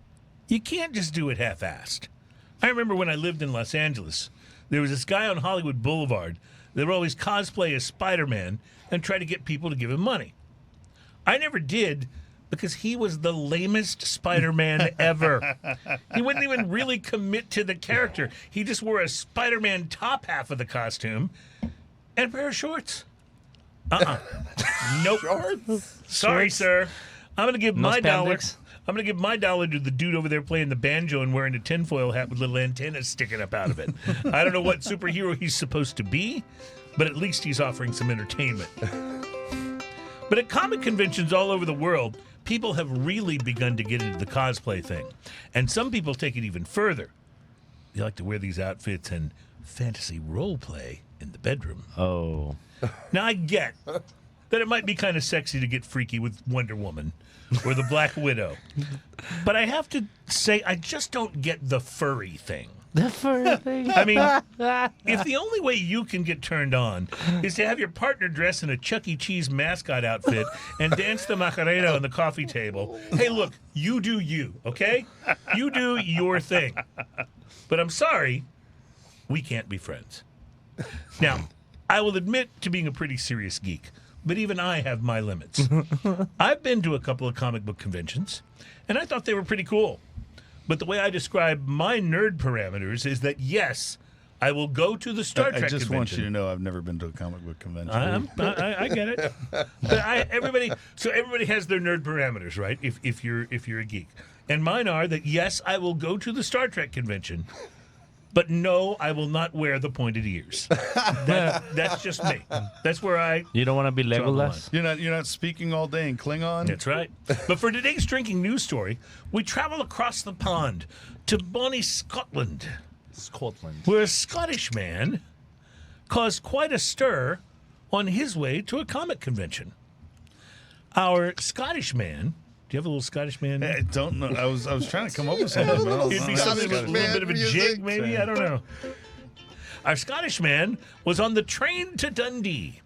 you can't just do it half-assed. I remember when I lived in Los Angeles, there was this guy on Hollywood Boulevard that would always cosplay as Spider-Man and try to get people to give him money. I never did because he was the lamest Spider-Man ever. He wouldn't even really commit to the character. He just wore a Spider-Man top half of the costume and a pair of shorts. Nope. Sorry, sir. I'm going to give my dollar. I'm going to give my dollar to the dude over there playing the banjo and wearing a tinfoil hat with little antennas sticking up out of it. I don't know what superhero he's supposed to be, but at least he's offering some entertainment. But at comic conventions all over the world, people have really begun to get into the cosplay thing. And some people take it even further. They like to wear these outfits and fantasy role play in the bedroom. Oh. Now, I get that it might be kind of sexy to get freaky with Wonder Woman or the Black Widow. But I have to say, I just don't get the furry thing. The furry thing. I mean, if the only way you can get turned on is to have your partner dress in a Chuck E. Cheese mascot outfit and dance the Macarena on the coffee table, hey, look, you do you, okay? You do your thing. But I'm sorry, we can't be friends. Now, I will admit to being a pretty serious geek, but even I have my limits. I've been to a couple of comic book conventions, and I thought they were pretty cool. But the way I describe my nerd parameters is that, yes, I will go to the Star Trek I just convention. want you to know I've never been to a comic book convention. I get it. But everybody has their nerd parameters, right? If you're a geek. And mine are that, yes, I will go to the Star Trek convention, but no, I will not wear the pointed ears. That's just me. That's where I... You don't want to be draw the line. Legolas? You're not speaking all day in Klingon? That's right. But for today's drinking news story, we travel across the pond to Bonnie, Scotland, where a Scottish man caused quite a stir on his way to a comic convention. Our Scottish man... Do you have a little Scottish man? I don't know. I was trying to come up with something. But I don't It'd be know. something with a little bit of a jig, maybe? I don't know. Our Scottish man was on the train to Dundee,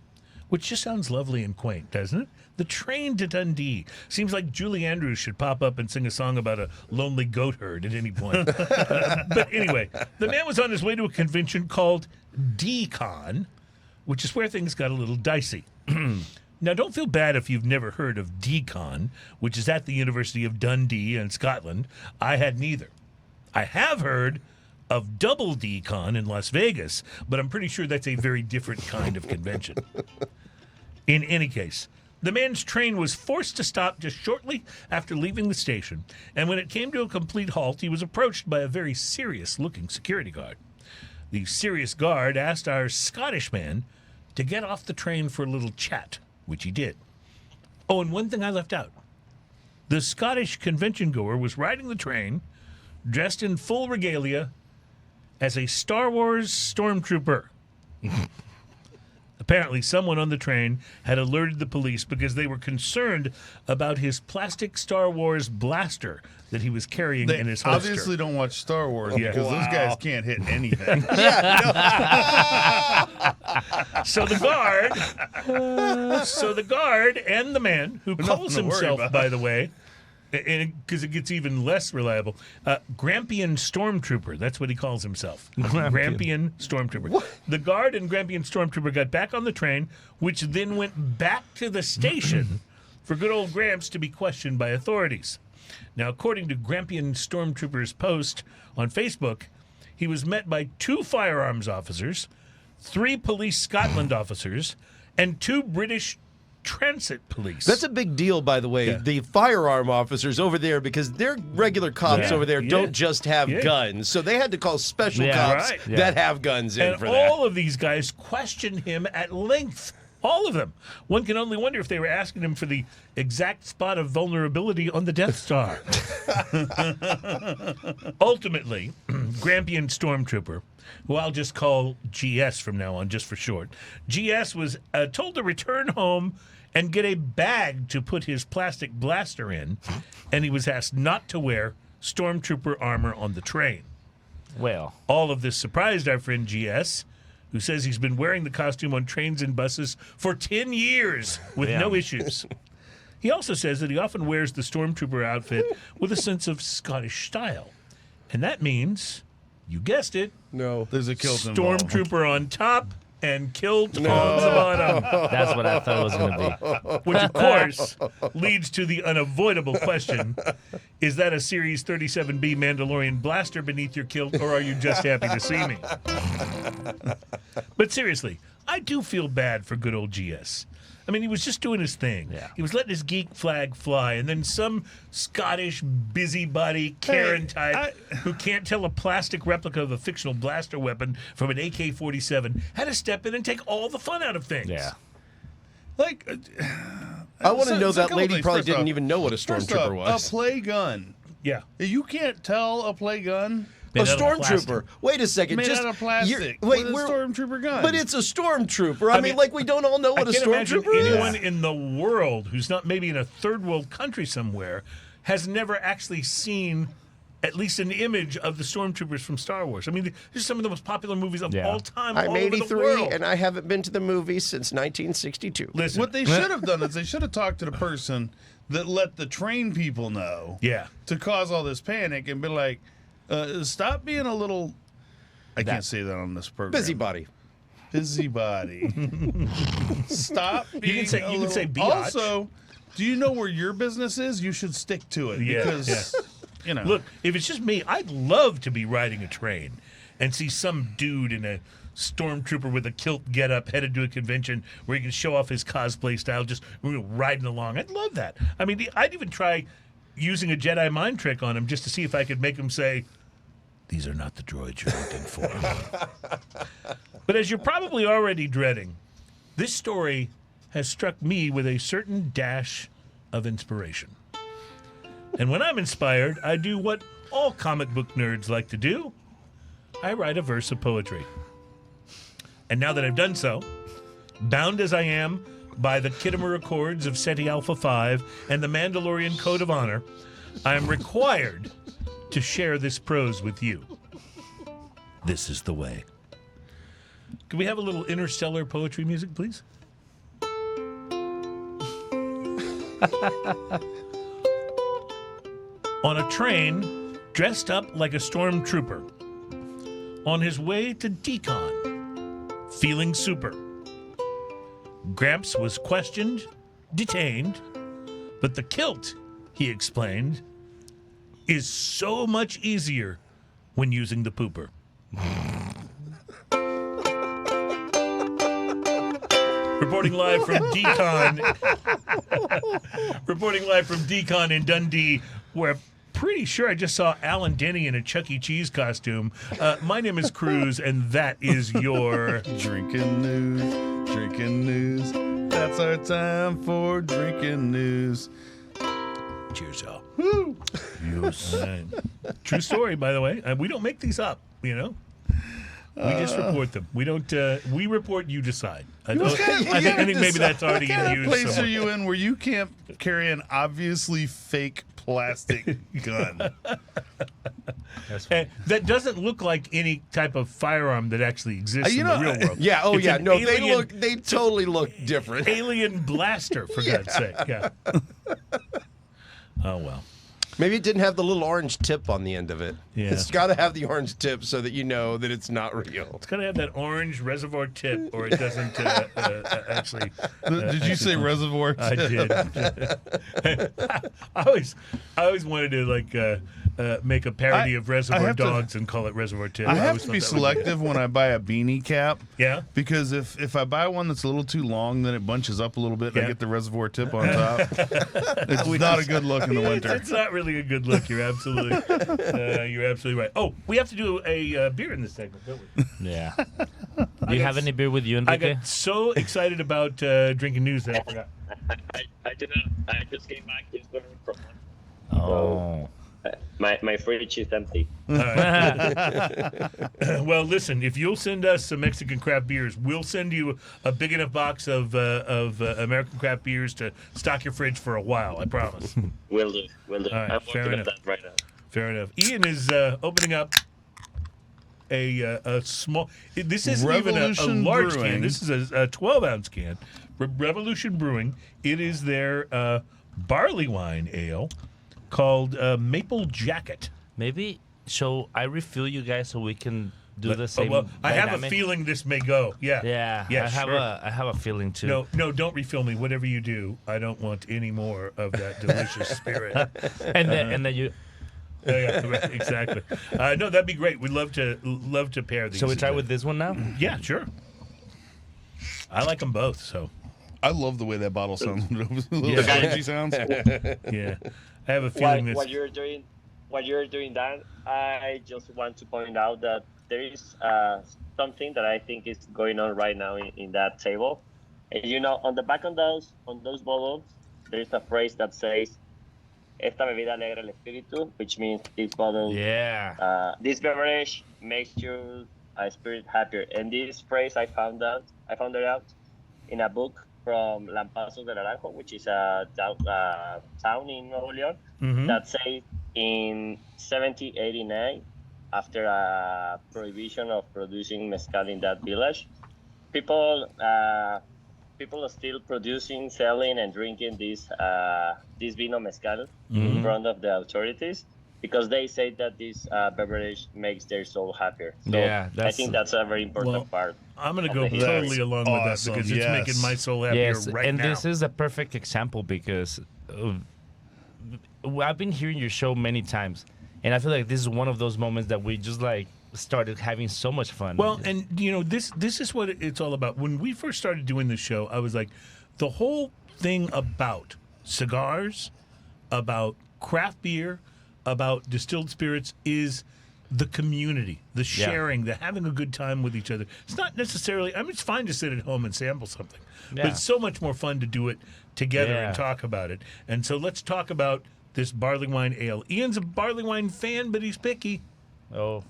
which just sounds lovely and quaint, doesn't it? The train to Dundee. Seems like Julie Andrews should pop up and sing a song about a lonely goat herd at any point. But anyway, the man was on his way to a convention called D-Con, which is where things got a little dicey. Now, don't feel bad if you've never heard of D-Con, which is at the University of Dundee in Scotland. I had neither. I have heard of Double D-Con in Las Vegas, but I'm pretty sure that's a very different kind of convention. In any case, the man's train was forced to stop just shortly after leaving the station, and when it came to a complete halt, he was approached by a very serious-looking security guard. The serious guard asked our Scottish man to get off the train for a little chat, which he did. Oh, and one thing I left out. The Scottish convention goer was riding the train, dressed in full regalia, as a Star Wars stormtrooper. Apparently, someone on the train had alerted the police because they were concerned about his plastic Star Wars blaster that he was carrying in his holster. Obviously don't watch Star Wars Yeah. because those guys can't hit anything. So the guard and the man who calls nothing to worry himself, about. by the way, because it gets even less reliable, Grampian Stormtrooper. That's what he calls himself. Grampian Stormtrooper. What? The guard and Grampian Stormtrooper got back on the train, which then went back to the station for good old Gramps to be questioned by authorities. Now, according to Grampian Stormtrooper's post on Facebook, he was met by 2 firearms officers, 3 Police Scotland officers, and 2 British transit police. That's a big deal, by the way. Yeah. The firearm officers over there, because their regular cops over there don't just have guns, so they had to call special cops Right. that have guns in and for that. all of these guys questioned him at length All of them. One can only wonder if they were asking him for the exact spot of vulnerability on the Death Star. Ultimately, Grampian Stormtrooper, who I'll just call GS from now on, just for short, GS was told to return home and get a bag to put his plastic blaster in, and he was asked not to wear Stormtrooper armor on the train. Well, All of this surprised our friend GS, who says he's been wearing the costume on trains and buses for 10 years with no issues. He also says that he often wears the Stormtrooper outfit with a sense of Scottish style. And that means, you guessed it, No. There's a kilt involved. Stormtrooper on top and kilt on the bottom. that's what I thought it was going to be. Which, of course, leads to the unavoidable question, is that a Series 37B Mandalorian blaster beneath your kilt, or are you just happy to see me? But seriously, I do feel bad for good old GS. I mean, he was just doing his thing. Yeah. He was letting his geek flag fly, and then some Scottish busybody Karen type who can't tell a plastic replica of a fictional blaster weapon from an AK-47 had to step in and take all the fun out of things. Yeah. Like, I want to know so a that couple lady things. probably First didn't off- even know what a first stormtrooper off, was. A play gun. Yeah. You can't tell a play gun A Made out of stormtrooper. plastic. Wait a second. made just out of plastic. Wait, with a we're- stormtrooper gun. But it's a stormtrooper. I mean, mean, like we don't all know what I a can't imagine stormtrooper is. anyone in the world who's not maybe in a third world country somewhere has never actually seen at least an image of the stormtroopers from Star Wars. I mean, these are some of the most popular movies of Yeah. all time. I'm all over the 83 world. and I haven't been to the movie since 1962. Listen, what they should have done is they should have talked to the person that let the train people know yeah, to cause all this panic and be like, stop being a little. I can't say that on this program. Busybody. Busybody. Stop. Being can say- a you can little- say biatch. Also, do you know where your business is? You should stick to it Yeah, because you know. Look, if it's just me, I'd love to be riding a train and see some dude in a stormtrooper with a kilt getup headed to a convention where he can show off his cosplay style, just riding along. I'd love that. I mean, I'd even try using a Jedi mind trick on him just to see if I could make him say, "These are not the droids you're looking for." But as you're probably already dreading, this story has struck me with a certain dash of inspiration. And when I'm inspired, I do what all comic book nerds like to do. I write a verse of poetry. And now that I've done so, bound as I am by the Khitomer Accords of Ceti Alpha 5 and the Mandalorian Code of Honor, I am required to share this prose with you. This is the way. Can we have a little interstellar poetry music, please? On a train, dressed up like a stormtrooper, on his way to decon, feeling super. Gramps was questioned, detained, but the kilt, he explained, is so much easier when using the pooper. Reporting live from Decon. Reporting live from Decon in Dundee, where I'm pretty sure I just saw Alan Denny in a Chuck E. Cheese costume. My name is Cruz, and that is your Drinking news, drinking news. That's our time for drinking news. cheers, y'all. Woo! Yes. True story, by the way. We don't make these up, you know. We just report them. We don't. We report. You decide. I think maybe that's already What in kind of use. place are somewhere. you in where you can't carry an obviously fake plastic gun? And that doesn't look like any type of firearm that actually exists You in know, the real world. Yeah, oh It's yeah. an No, alien- they totally look different. alien blaster, for God's sake. Yeah. Oh well. Maybe it didn't have the little orange tip on the end of it. Yeah. It's got to have the orange tip so that you know that it's not real. It's got to have that orange reservoir tip, or it doesn't actually. Did you say reservoir? I did. I always wanted to make a parody of Reservoir have to- Dogs and call it Reservoir Tip. I have always to be thought that would selective when I buy a beanie cap. Yeah? Because if I buy one that's a little too long, then it bunches up a little bit and Yeah. I get the reservoir tip on top. It's not a good look in the winter. It's not really a good look. You're absolutely right. Oh, we have to do a beer in this segment, don't we? Yeah. I Do you got have s- any beer with you, I Enrique? got so excited about drinking news that I forgot. I do not. I just came back yesterday from Oh. my fridge is empty. All right. Well, listen, if you'll send us some Mexican craft beers, we'll send you a big enough box of American craft beers to stock your fridge for a while. I promise. Will do. Will do. All right, I'm fair working on enough. that right now. Fair enough. Ian is opening up a small. This isn't even a Revolution large Brewing. can. This is a 12-ounce can. Revolution Brewing. It is their Barleywine ale called Maple Jacket. Maybe shall I refill you guys so we can do the same? Well, I have a dynamic? feeling this may go. Yeah. Yeah, Yeah, I have sure. I have a feeling too. No, don't refill me. Whatever you do, I don't want any more of that delicious spirit. and then you. Yeah, right, exactly. No, that'd be great. We'd love to pair these. Shall we try with this one now? Yeah, sure. I like them both. So I love the way that bottle sounds. The little Yeah. spongy sounds. yeah, I have a feeling While this. you're doing that, I just want to point out that there is something that I think is going on right now in that table. And on the back of those bottles, there's a phrase that says "Esta bebida alegra el espíritu," which means this bottle, this beverage makes your spirit happier. And this phrase I found it out in a book from Lampazos de Naranjo, which is a town in Nuevo León, Mhm. that says in 1789, after a prohibition of producing mezcal in that village, people are still producing, selling, and drinking this vino mezcal in front of the authorities because they say that this beverage makes their soul happier. So Yeah, I think that's a very important part. I'm going to go That's totally along with that awesome, because it's yes. making my soul happier Yes, right and now. this is a perfect example because I've been hearing your show many times, and I feel like this is one of those moments that we just like started having so much fun. Well, and this is what it's all about. When we first started doing this show, I was like, the whole thing about cigars, about craft beer, about distilled spirits is the community, the sharing, the having a good time with each other. It's not necessarily, it's fine to sit at home and sample something, but Yeah. it's so much more fun to do it together Yeah. and talk about it. And so let's talk about this barley wine ale. Ian's a barley wine fan, but he's picky. oh,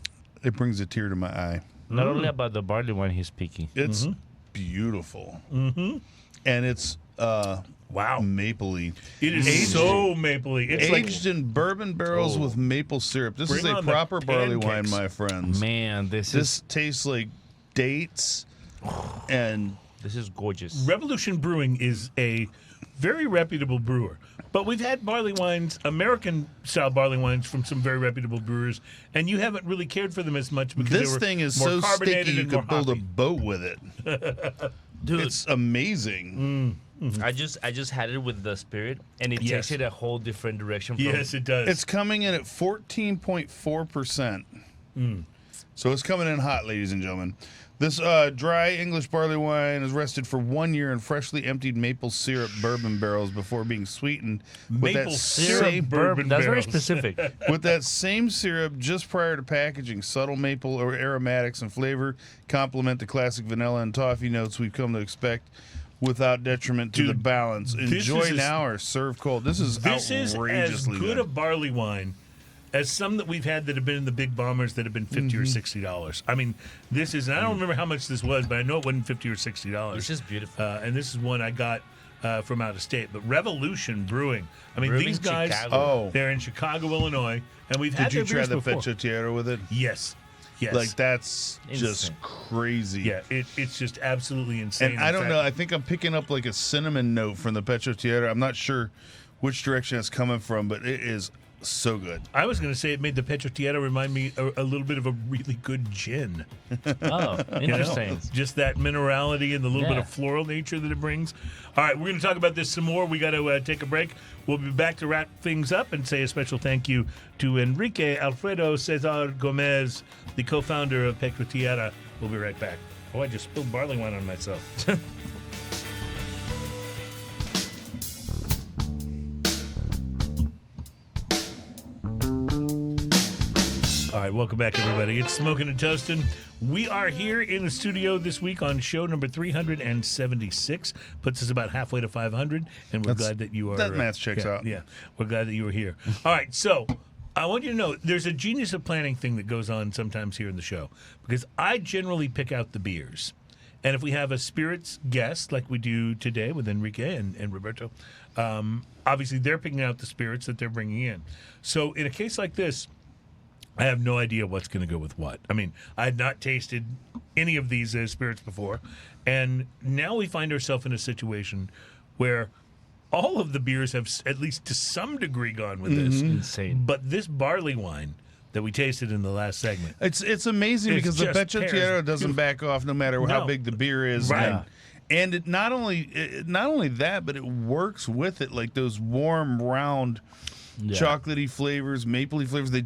It brings a tear to my eye. not only about the barley wine, he's picky. It's beautiful. Mm-hmm. And it's Wow. mapley. It is so mapley. It's Aged in bourbon barrels with maple syrup. This Bring is a on the proper barley wine, pancakes. my friends. Man, this This tastes like dates and is gorgeous. Revolution Brewing is a very reputable brewer. But we've had barley wines, American-style barley wines from some very reputable brewers, and you haven't really cared for them as much because they this were thing is more so carbonated sticky you and more could build a hoppy. boat with it. Dude, It's amazing. I just had it with the spirit, and it Yes. takes it a whole different direction. From, Yes, it does. It's coming in at 14.4%. So it's coming in hot, ladies and gentlemen. This dry English barley wine is rested for 1 year in freshly emptied maple syrup bourbon barrels before being sweetened with Maple that syrup same bourbon That's very barrels. specific. with that same syrup just prior to packaging. Subtle maple or aromatics and flavor complement the classic vanilla and toffee notes we've come to expect without detriment to the Dude, balance. this Enjoy is as- now or serve cold. This is This is as outrageously good a barley wine as some that we've had that have been in the big bombers that have been $50 or $60. I mean, this is, and I don't remember how much this was, but I know it wasn't $50 or $60. It's just beautiful. And this is one I got from out of state. But Revolution Brewing. I mean, Brewing these guys, Chicago. they're in Chicago, Illinois, and we've had Did you their try beers the before. Pecho Tierra with it? Yes. Yes. Like, that's just Insane. crazy. yeah, it's just absolutely insane. And I In don't fact, know. I think I'm picking up like a cinnamon note from the Pecho Tierra. I'm not sure which direction it's coming from, but it is so good. I was going to say it made the Pecho Tierra remind me a little bit of a really good gin. Oh, You know? interesting. Just that minerality and the little bit Yeah. of floral nature that it brings. All right, we're going to talk about this some more. We got to take a break. We'll be back to wrap things up and say a special thank you to Enrique Alfredo Cesar Gomez, the co-founder of Pecho Tierra. We'll be right back. Oh, I just spilled barley wine on myself. All right, welcome back, everybody. It's Smoking and Toasting. We are here in the studio this week on show number 376. Puts us about halfway to 500, and we're glad that you are. That math checks out. Yeah, we're glad that you were here. All right, so I want you to know there's a genius of planning thing that goes on sometimes here in the show, because I generally pick out the beers. And if we have a spirits guest like we do today with Enrique and Roberto, obviously they're picking out the spirits that they're bringing in. So in a case like this, I have no idea what's going to go with what. I mean, I had not tasted any of these spirits before, and now we find ourselves in a situation where all of the beers have, at least to some degree, gone with this. Insane. But this barley wine that we tasted in the last segment, It's amazing It's because the just Pecho pairs. Tierra doesn't back off no matter how No. big the beer is. Right. And it not only that, but it works with it, like those warm, round, chocolatey flavors, mapley flavors. They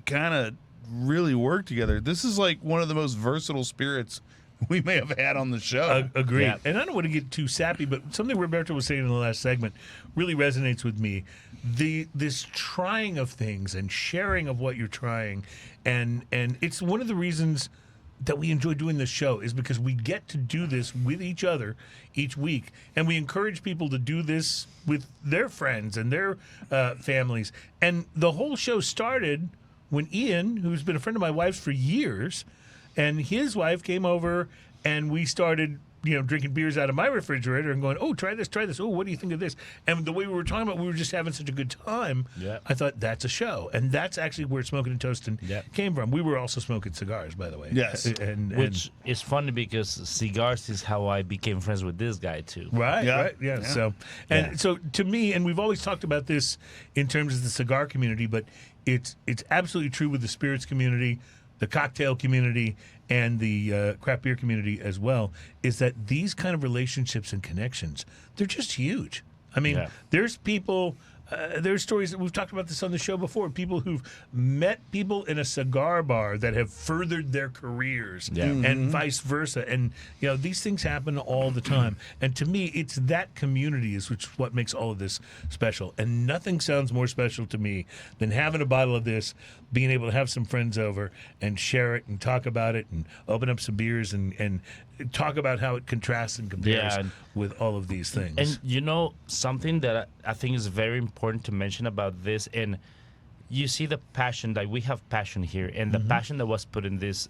kind of really work together. This is like one of the most versatile spirits we may have had on the show. Agreed. Yeah. And I don't want to get too sappy, but something Roberto was saying in the last segment really resonates with me. This trying of things and sharing of what you're trying, and it's one of the reasons that we enjoy doing this show is because we get to do this with each other each week, and we encourage people to do this with their friends and their families. And the whole show started when Ian, who's been a friend of my wife's for years, and his wife came over, and we started, drinking beers out of my refrigerator and going, oh, try this. Oh, what do you think of this? And the way we were talking about, we were just having such a good time. Yeah. I thought that's a show. And that's actually where Smoking and Toasting came from. We were also smoking cigars, by the way. Yes. Which is funny because cigars is how I became friends with this guy too. Right, Yeah. right, yeah. Yeah. So to me, and we've always talked about this in terms of the cigar community, but it's absolutely true with the spirits community, the cocktail community, and the craft beer community as well, is that these kind of relationships and connections, they're just huge. I mean, there's people, there's stories that we've talked about this on the show before, people who've met people in a cigar bar that have furthered their careers and vice versa. And, these things happen all the time. And to me, it's that community is what makes all of this special. And nothing sounds more special to me than having a bottle of this, being able to have some friends over and share it and talk about it and open up some beers and talk about how it contrasts and compares with all of these things. And something that I think is very important to mention about this, and you see the passion, like we have passion here, and the passion that was put in this,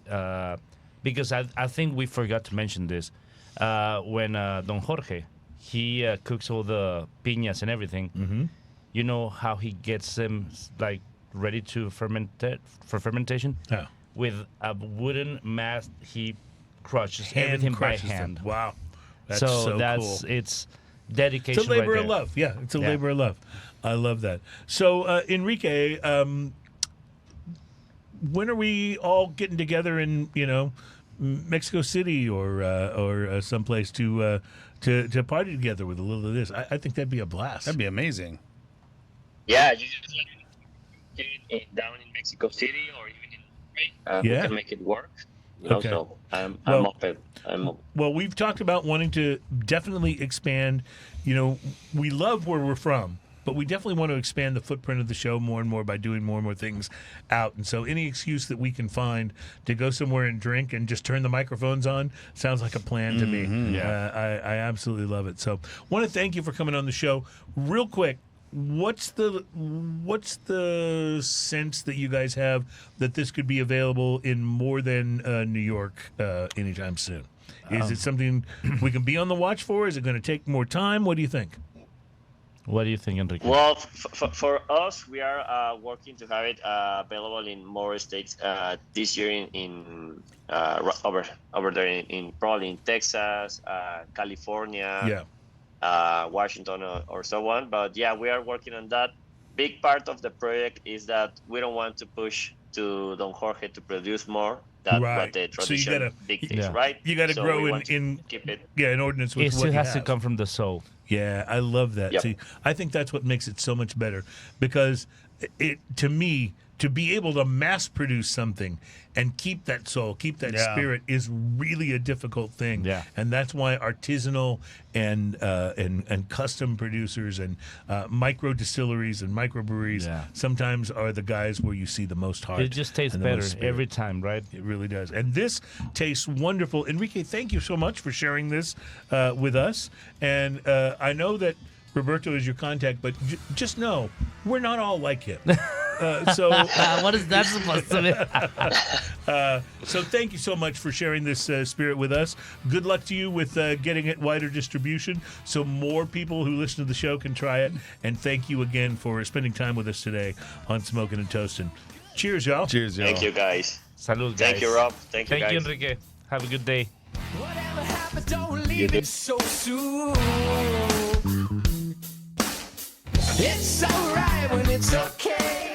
because I think we forgot to mention this, when Don Jorge, he cooks all the piñas and everything, you know how he gets them like ready to for fermentation? Yeah. With a wooden mass, he crushes Hand everything crushes by them. hand. Wow. That's so cool. It's dedication. It's a labor right of there. love. Yeah, it's a labor of love. I love that. So, Enrique, when are we all getting together in Mexico City or someplace to party together with a little of this? I think that'd be a blast. That'd be amazing. Yeah, you just get it down in Mexico City or even in Monterrey. We can make it work. Okay. So I'm Well- open. Well, we've talked about wanting to definitely expand. We love where we're from, but we definitely want to expand the footprint of the show more and more by doing more and more things out. And so any excuse that we can find to go somewhere and drink and just turn the microphones on sounds like a plan to me. I absolutely love it. So want to thank you for coming on the show. Real quick, what's the sense that you guys have that this could be available in more than New York anytime soon? Is it something we can be on the watch for? Is it going to take more time? What do you think? What do you think, Enrique? Well, for us, we are working to have it available in more states this year in over there in probably in Texas, California, Washington, or so on. But yeah, we are working on that. Big part of the project is that we don't want to push to Don Jorge to produce more. That's what the So you tradition gotta- dictates, right? You got to So grow we want to in keep it. in ordinance with It what still you has to have. come from the soul. Yeah, I love that. Yep. See, I think that's what makes it so much better because it to me to be able to mass produce something and keep that soul, keep that spirit is really a difficult thing. Yeah. And that's why artisanal and custom producers and micro distilleries and microbreweries sometimes are the guys where you see the most heart. It just tastes and the most better spirit. every time, right? It really does. And this tastes wonderful. Enrique, thank you so much for sharing this with us. And I know that Roberto is your contact, but just know we're not all like him. What is that supposed to be? So thank you so much for sharing this spirit with us. Good luck to you with getting it wider distribution so more people who listen to the show can try it. And thank you again for spending time with us today on Smoking and Toasting. Cheers, y'all. Cheers, y'all. Thank you, guys. Salud, guys. Thank you, Rob. Thank you, guys. Thank you, Enrique. Have a good day. Whatever happens, don't leave it so soon. It's alright when it's okay.